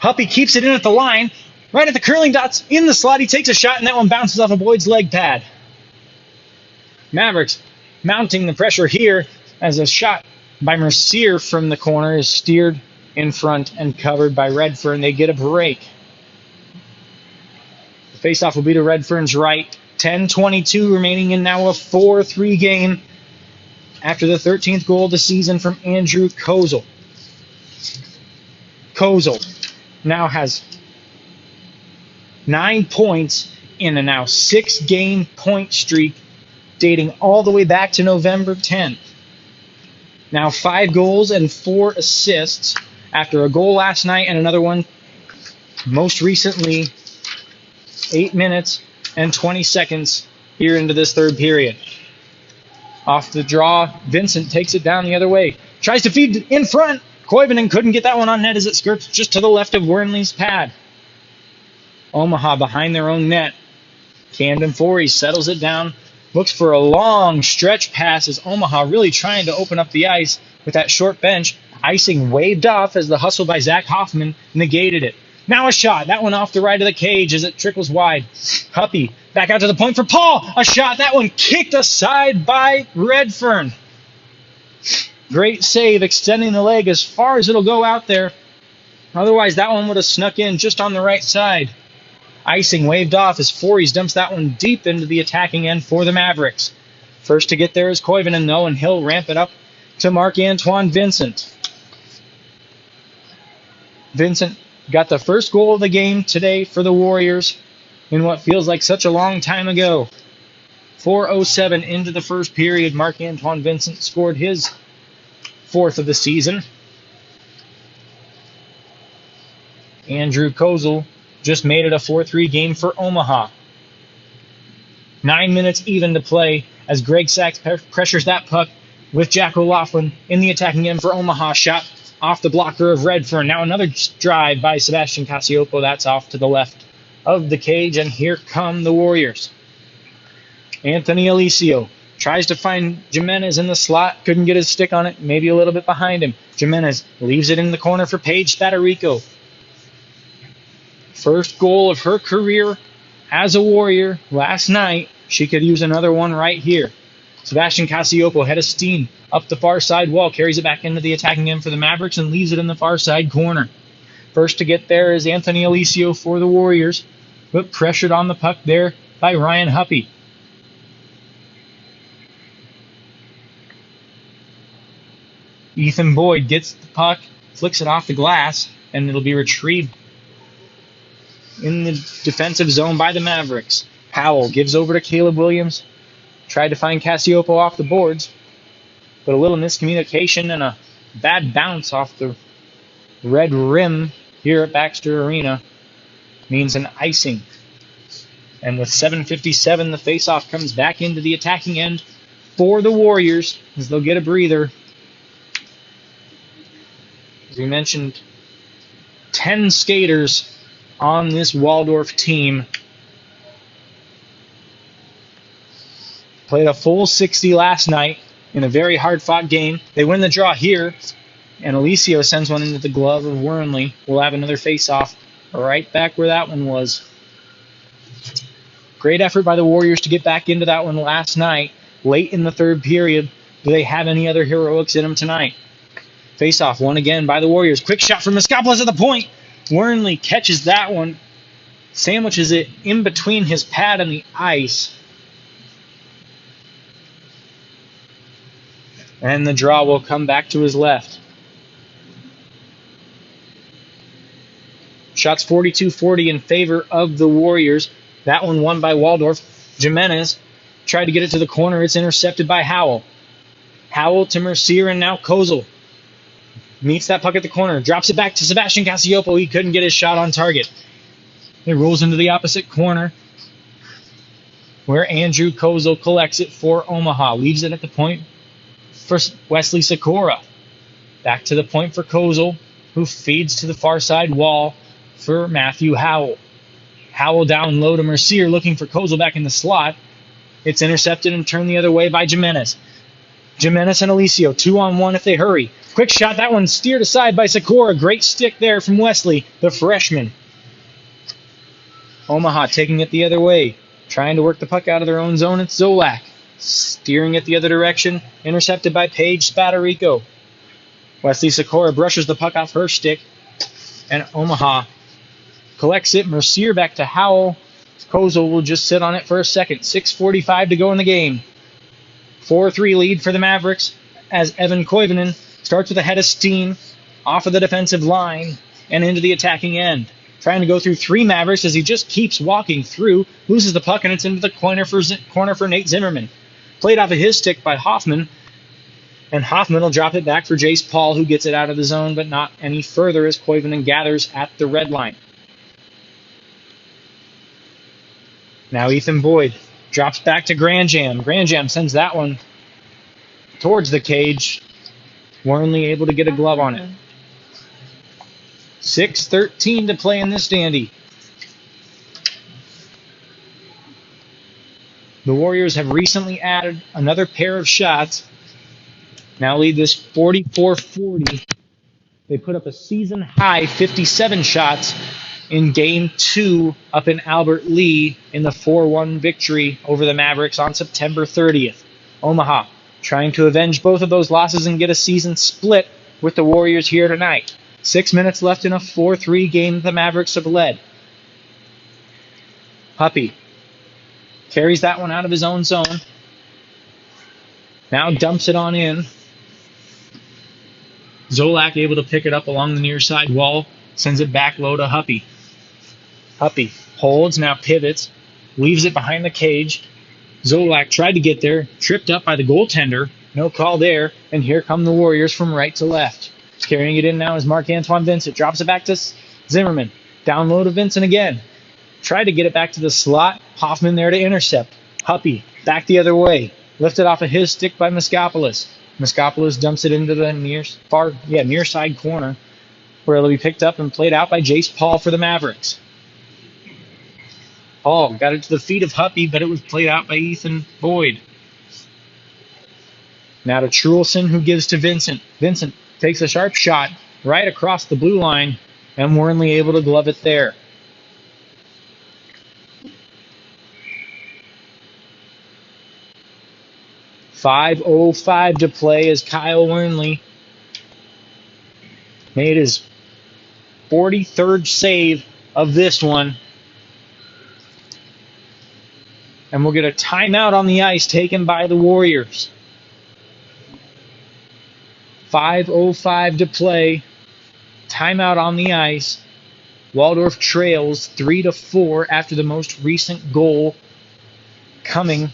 Huppy keeps it in at the line, right at the curling dots in the slot. He takes a shot, and that one bounces off of Boyd's leg pad. Mavericks mounting the pressure here as a shot by Mercier from the corner is steered in front and covered by Redfern. They get a break. The faceoff will be to Redfern's right. 10:22 remaining in now a 4-3 game after the 13th goal of the season from Andrew Kozel. Kozel now has 9 points in a now 6-game point streak dating all the way back to November 10th. Now 5 goals and 4 assists after a goal last night and another one most recently 8 minutes and 20 seconds here into this third period. Off the draw, Vincent takes it down the other way. Tries to feed in front. Koivunen couldn't get that one on net as it skirts just to the left of Wernley's pad. Omaha behind their own net. Camden Forey settles it down. Looks for a long stretch pass as Omaha really trying to open up the ice with that short bench. Icing waved off as the hustle by Zach Hoffman negated it. Now a shot. That one off the right of the cage as it trickles wide. Huppy back out to the point for Paul. A shot. That one kicked aside by Redfern. Great save, extending the leg as far as it'll go out there. Otherwise, that one would have snuck in just on the right side. Icing waved off as Fories dumps that one deep into the attacking end for the Mavericks. First to get there is Koivunen, though, and he'll ramp it up to Marc-Antoine Vincent. Vincent got the first goal of the game today for the Warriors in what feels like such a long time ago. 4:07 into the first period, Marc-Antoine Vincent scored his 4th of the season. Andrew Kozel just made it a 4-3 game for Omaha. 9 minutes even to play as Greg Sachs pressures that puck with Jack O'Loughlin in the attacking end for Omaha. Shot off the blocker of Redfern. Now another drive by Sebastian Cassioppo. That's off to the left of the cage, and here come the Warriors. Anthony Alicio tries to find Jimenez in the slot. Couldn't get his stick on it. Maybe a little bit behind him. Jimenez leaves it in the corner for Paige Spadarico. First goal of her career as a Warrior last night. She could use another one right here. Sebastian Cassioppo head of steam up the far side wall. Carries it back into the attacking end for the Mavericks and leaves it in the far side corner. First to get there is Anthony Alicio for the Warriors, but pressured on the puck there by Ryan Huppy. Ethan Boyd gets the puck, flicks it off the glass, and it'll be retrieved in the defensive zone by the Mavericks. Howell gives over to Caleb Williams. Tried to find Cassiopo off the boards, but a little miscommunication and a bad bounce off the red rim here at Baxter Arena means an icing. And with 7:57, the faceoff comes back into the attacking end for the Warriors as they'll get a breather. As we mentioned, 10 skaters on this Waldorf team. Played a full 60 last night in a very hard-fought game. They win the draw here, and Alicio sends one into the glove of Wernley. We'll have another face-off right back where that one was. Great effort by the Warriors to get back into that one last night, late in the third period. Do they have any other heroics in them tonight? Face-off, one again by the Warriors. Quick shot from Moskopoulos at the point. Wernley catches that one, sandwiches it in between his pad and the ice. And the draw will come back to his left. Shots 42-40 in favor of the Warriors. That one won by Waldorf. Jimenez tried to get it to the corner. It's intercepted by Howell. Howell to Mercier and now Kozel. Meets that puck at the corner. Drops it back to Sebastian Cassiopo. He couldn't get his shot on target. It rolls into the opposite corner where Andrew Kozel collects it for Omaha. Leaves it at the point for Wesley Sikora. Back to the point for Kozel, who feeds to the far side wall for Matthew Howell. Howell down low to Mercier, looking for Kozel back in the slot. It's intercepted and turned the other way by Jimenez. Jimenez and Alicio, 2-on-1 if they hurry. Quick shot, that one steered aside by Sikora. Great stick there from Wesley, the freshman. Omaha taking it the other way, trying to work the puck out of their own zone. It's Zolak. Steering it the other direction, intercepted by Paige Spadarico. Wesley Sikora brushes the puck off her stick, and Omaha collects it. Mercier back to Howell. Kozel will just sit on it for a second. 6:45 to go in the game. 4-3 lead for the Mavericks as Evan Koivunen starts with a head of steam off of the defensive line and into the attacking end. Trying to go through three Mavericks as he just keeps walking through. Loses the puck and it's into the corner for Nate Zimmerman. Played off of his stick by Hoffman. And Hoffman will drop it back for Jace Paul, who gets it out of the zone, but not any further as Koivunen gathers at the red line. Now Ethan Boyd drops back to Granjam. Granjam sends that one towards the cage. Wernley able to get a glove on it. 6:13 to play in this dandy. The Warriors have recently added another pair of shots. Now lead this 44-40. They put up a season high 57 shots in Game 2 up in Albert Lee in the 4-1 victory over the Mavericks on September 30th. Omaha trying to avenge both of those losses and get a season split with the Warriors here tonight. 6 minutes left in a 4-3 game the Mavericks have led. Huppy carries that one out of his own zone. Now dumps it on in. Zolak able to pick it up along the near side wall. Sends it back low to Huppy. Huppy holds, now pivots. Leaves it behind the cage. Zolak tried to get there. Tripped up by the goaltender. No call there. And here come the Warriors from right to left. Carrying it in now is Marc-Antoine Vincent. Drops it back to Zimmerman. Down low to Vincent again. Tried to get it back to the slot. Hoffman there to intercept. Huppy back the other way. Lifted off of his stick by Moskopoulos. Moskopoulos dumps it into the near side corner, where it'll be picked up and played out by Jace Paul for the Mavericks. Paul got it to the feet of Huppy, but it was played out by Ethan Boyd. Now to Truelson, who gives to Vincent. Vincent takes a sharp shot right across the blue line, and Wernley able to glove it there. .505 to play as Kyle Wernley made his 43rd save of this one. And we'll get a timeout on the ice taken by the Warriors. 5:05 to play. Timeout on the ice. Waldorf trails 3-4 after the most recent goal coming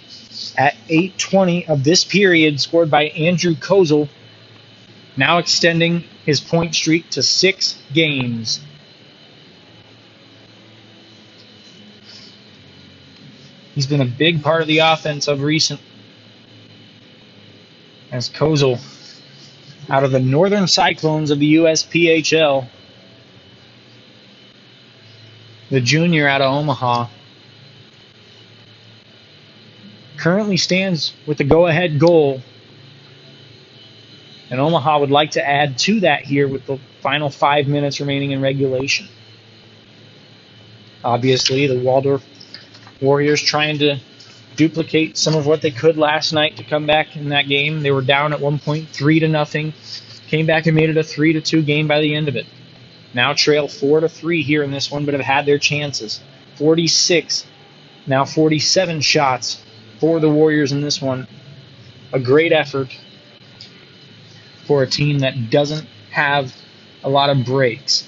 at 8:20 of this period, scored by Andrew Kozel, now extending his point streak to 6 games. He's been a big part of the offense of recent, as Kozel, out of the Northern Cyclones of the USPHL, the junior out of Omaha, currently stands with the go-ahead goal. And Omaha would like to add to that here with the final 5 minutes remaining in regulation. Obviously, the Waldorf Warriors trying to duplicate some of what they could last night to come back in that game. They were down at one point 3-0. Came back and made it a 3-2 game by the end of it. Now trail 4-3 here in this one, but have had their chances. 46, now 47 shots for the Warriors in this one. A great effort for a team that doesn't have a lot of breaks.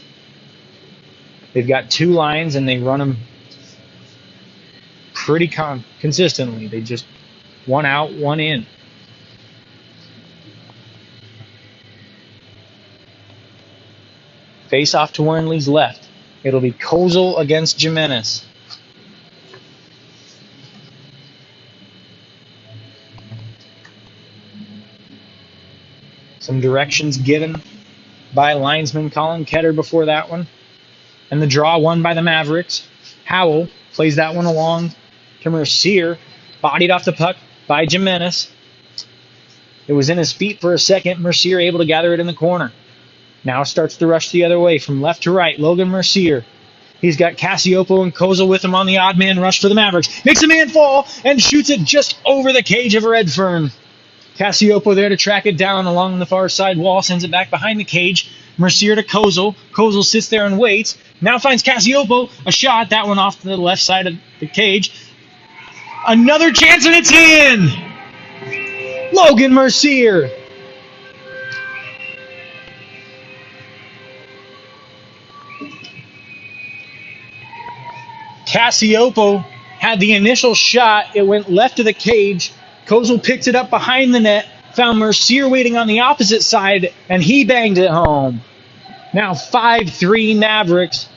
They've got 2 lines and they run them pretty consistently. They just one out, one in. Face off to Wernley's left. It'll be Kozel against Jimenez. Some directions given by linesman Colin Ketter before that one. And the draw won by the Mavericks. Howell plays that one along to Mercier. Bodied off the puck by Jimenez. It was in his feet for a second. Mercier able to gather it in the corner. Now starts to rush the other way from left to right. Logan Mercier. He's got Cassiopo and Kozel with him on the odd man rush for the Mavericks. Makes a man fall and shoots it just over the cage of Redfern. Cassiopo there to track it down along the far side wall. Sends it back behind the cage. Mercier to Kozel. Kozel sits there and waits. Now finds Cassiopo. A shot. That one off to the left side of the cage. Another chance and it's in! Logan Mercier. Cassiopo had the initial shot. It went left of the cage. Kozel picked it up behind the net, found Mercier waiting on the opposite side, and he banged it home. Now 5-3 Mavericks,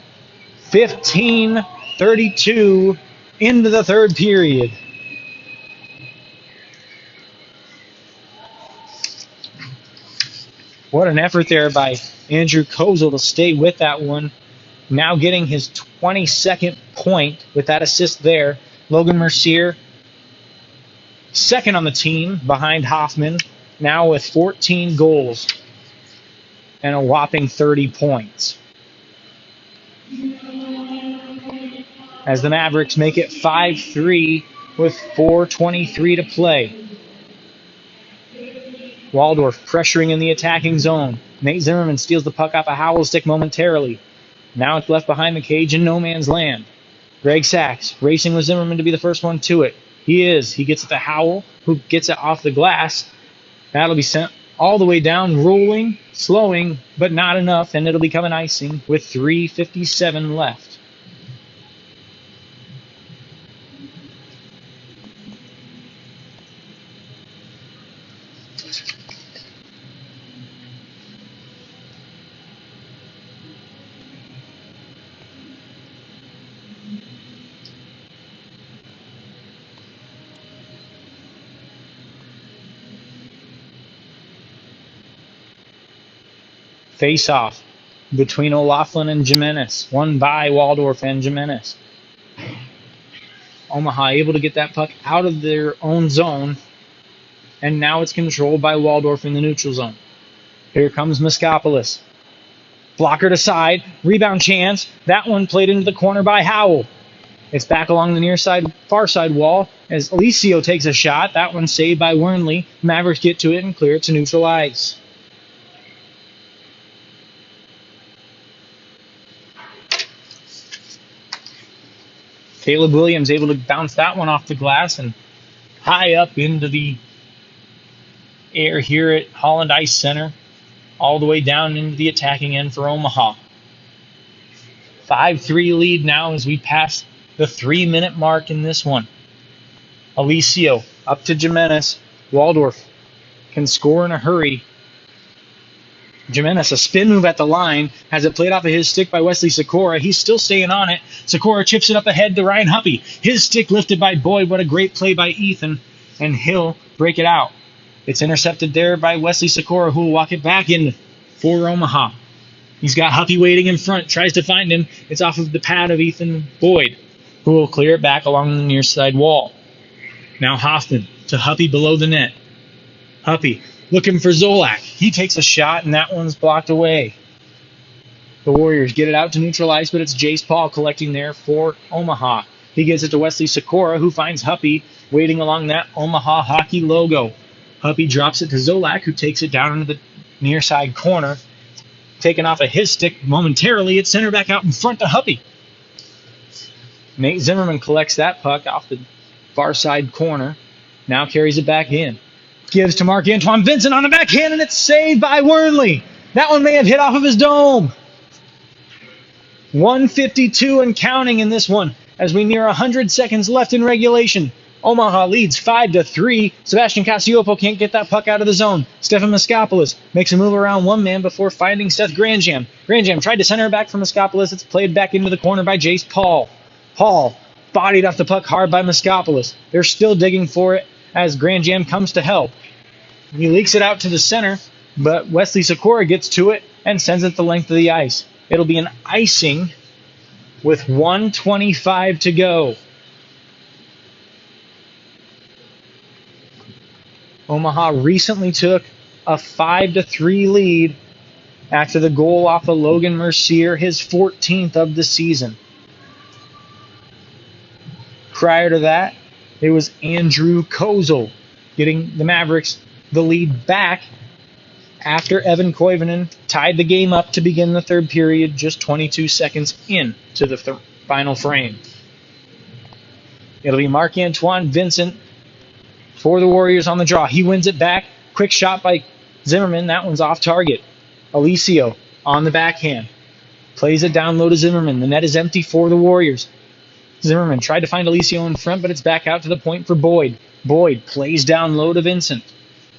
15-32 into the third period. What an effort there by Andrew Kozel to stay with that one. Now getting his 22nd point with that assist there. Logan Mercier, second on the team behind Hoffman, now with 14 goals and a whopping 30 points. As the Mavericks make it 5-3 with 4:23 to play. Waldorf pressuring in the attacking zone. Nate Zimmerman steals the puck off a Howell's stick momentarily. Now it's left behind the cage in no man's land. Greg Sachs racing with Zimmerman to be the first one to it. He is. He gets it to Howell, who gets it off the glass. That'll be sent all the way down, rolling, slowing, but not enough, and it'll become an icing with 3:57 left. Face-off between O'Loughlin and Jimenez. Won by Waldorf and Jimenez. Omaha able to get that puck out of their own zone. And now it's controlled by Waldorf in the neutral zone. Here comes Miskopoulos. Blocker to side. Rebound chance. That one played into the corner by Howell. It's back along the near side, far side wall as Alicio takes a shot. That one saved by Wernley. Mavericks get to it and clear it to neutral ice. Caleb Williams able to bounce that one off the glass and high up into the air here at Holland Ice Center, all the way down into the attacking end for Omaha. 5-3 lead now as we pass the 3-minute mark in this one. Alicio up to Jimenez. Waldorf can score in a hurry. Jimenez, a spin move at the line, has it played off of his stick by Wesley Sikora. He's still staying on it. Sikora chips it up ahead to Ryan Huppy. His stick lifted by Boyd. What a great play by Ethan, and he'll break it out. It's intercepted there by Wesley Sikora, who will walk it back in for Omaha. He's got Huppy waiting in front, tries to find him. It's off of the pad of Ethan Boyd, who will clear it back along the near side wall. Now Hoffman to Huppy below the net. Huppy looking for Zolak. He takes a shot, and that one's blocked away. The Warriors get it out to neutral ice, but it's Jace Paul collecting there for Omaha. He gives it to Wesley Sikora, who finds Huppy waiting along that Omaha hockey logo. Huppy drops it to Zolak, who takes it down into the near side corner. Taken off of his stick momentarily, it's centered back out in front to Huppy. Nate Zimmerman collects that puck off the far side corner. Now carries it back in. Gives to Marc-Antoine Vincent on the backhand, and it's saved by Wernley. That one may have hit off of his dome. 1:52 and counting in this one as we near 100 seconds left in regulation. Omaha leads 5-3. Sebastian Casiopo can't get that puck out of the zone. Stefan Moskopoulos makes a move around one man before finding Seth Granjam. Granjam tried to center it back from Moskopoulos. It's played back into the corner by Jace Paul. Paul bodied off the puck hard by Moskopoulos. They're still digging for it as Granjam comes to help. He leaks it out to the center, but Wesley Sikora gets to it and sends it the length of the ice. It'll be an icing with 1:25 to go. Omaha recently took a 5-3 lead after the goal off of Logan Mercier, his 14th of the season. Prior to that, it was Andrew Kozel getting the Mavericks the lead back after Evan Koivunen tied the game up to begin the third period just 22 seconds into the final frame. It'll be Marc-Antoine Vincent for the Warriors on the draw. He wins it back. Quick shot by Zimmerman. That one's off target. Alicio on the backhand. Plays it down low to Zimmerman. The net is empty for the Warriors. Zimmerman tried to find Alicio in front, but it's back out to the point for Boyd. Boyd plays down low to Vincent.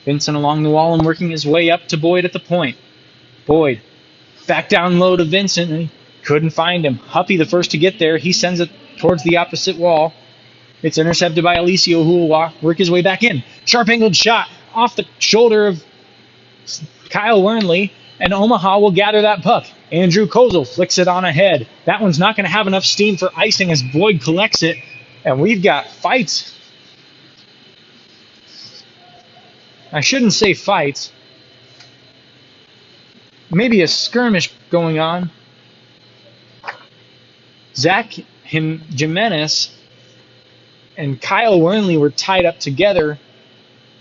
Vincent along the wall and working his way up to Boyd at the point. Boyd back down low to Vincent, and he couldn't find him. Huppy the first to get there. He sends it towards the opposite wall. It's intercepted by Alicio, who will work his way back in. Sharp angled shot off the shoulder of Kyle Wernley, and Omaha will gather that puck. Andrew Kozel flicks it on ahead. That one's not going to have enough steam for icing as Boyd collects it, and we've got fights. I shouldn't say fights. Maybe a skirmish going on. Zach Jimenez and Kyle Wernley were tied up together.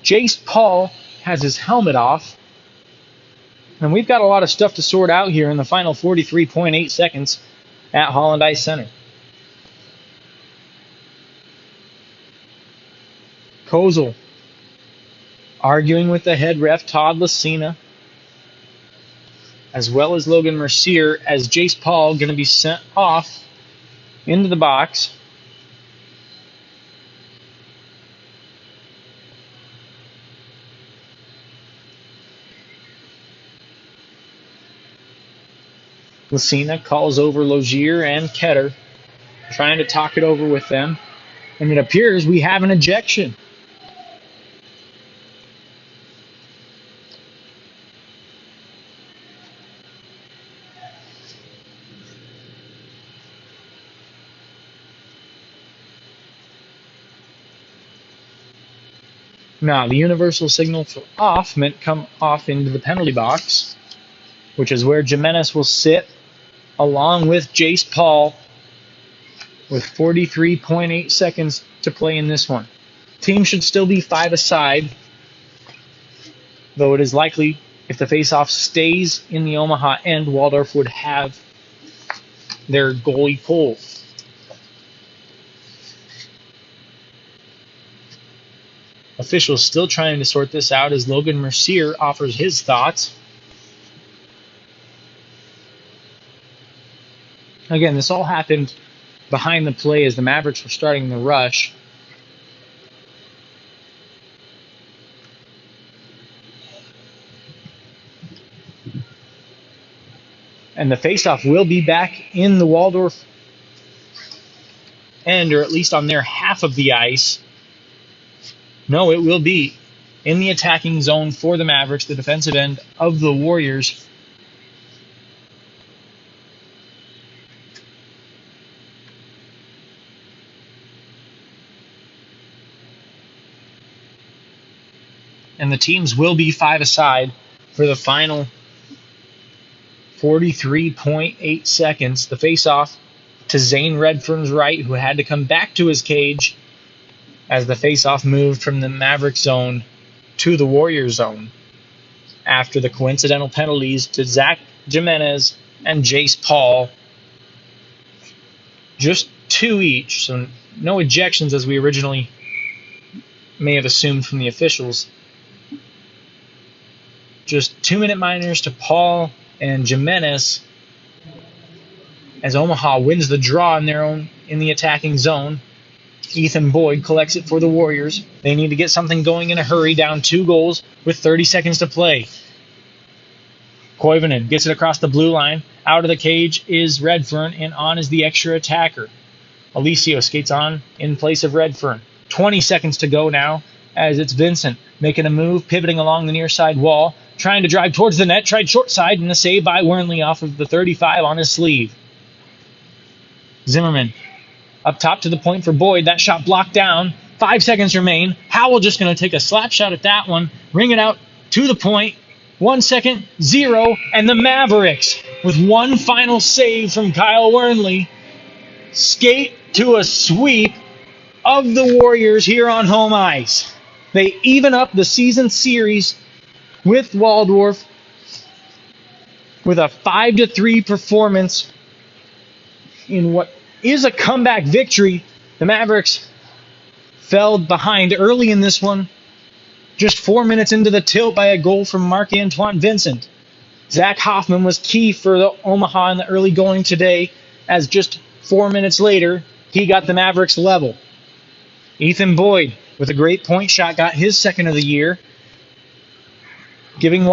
Jace Paul has his helmet off. And we've got a lot of stuff to sort out here in the final 43.8 seconds at Holland Ice Center. Kozel arguing with the head ref, Todd Lucina, as well as Logan Mercier, as Jace Paul going to be sent off into the box. Lucina calls over Logier and Ketter, trying to talk it over with them. And it appears we have an ejection. Now, the universal signal for off meant come off into the penalty box, which is where Jimenez will sit along with Jace Paul with 43.8 seconds to play in this one. Team should still be 5 aside, though it is likely if the faceoff stays in the Omaha end, Waldorf would have their goalie pulled. Officials still trying to sort this out as Logan Mercier offers his thoughts. Again, this all happened behind the play as the Mavericks were starting the rush. And the faceoff will be back in the Waldorf end, or at least on their half of the ice. No, it will be in the attacking zone for the Mavericks, the defensive end of the Warriors. And the teams will be 5 aside for the final 43.8 seconds. The faceoff to Zane Redfern's right, who had to come back to his cage as the faceoff moved from the Maverick zone to the Warrior zone after the coincidental penalties to Zach Jimenez and Jace Paul. Just 2 each, so no ejections as we originally may have assumed from the officials. Just 2-minute minors to Paul and Jimenez as Omaha wins the draw in the attacking zone. Ethan Boyd collects it for the Warriors. They need to get something going in a hurry, down 2 goals with 30 seconds to play. Koivunen gets it across the blue line. Out of the cage is Redfern, and on is the extra attacker. Alicio skates on in place of Redfern. 20 seconds to go now as it's Vincent making a move, pivoting along the near side wall, trying to drive towards the net, tried short side, and a save by Wernley off of the 35 on his sleeve. Zimmerman up top to the point for Boyd. That shot blocked down. 5 seconds remain. Howell just going to take a slap shot at that one, ring it out to the point. 1 second, 0, and the Mavericks, with one final save from Kyle Wernley, skate to a sweep of the Warriors here on home ice. They even up the season series with Waldorf with a 5-3 performance in what is a comeback victory. The Mavericks fell behind early in this one, just 4 minutes into the tilt by a goal from Marc-Antoine Vincent. Zach Hoffman was key for the Omaha in the early going today, as just 4 minutes later, he got the Mavericks level. Ethan Boyd, with a great point shot, got his second of the year, giving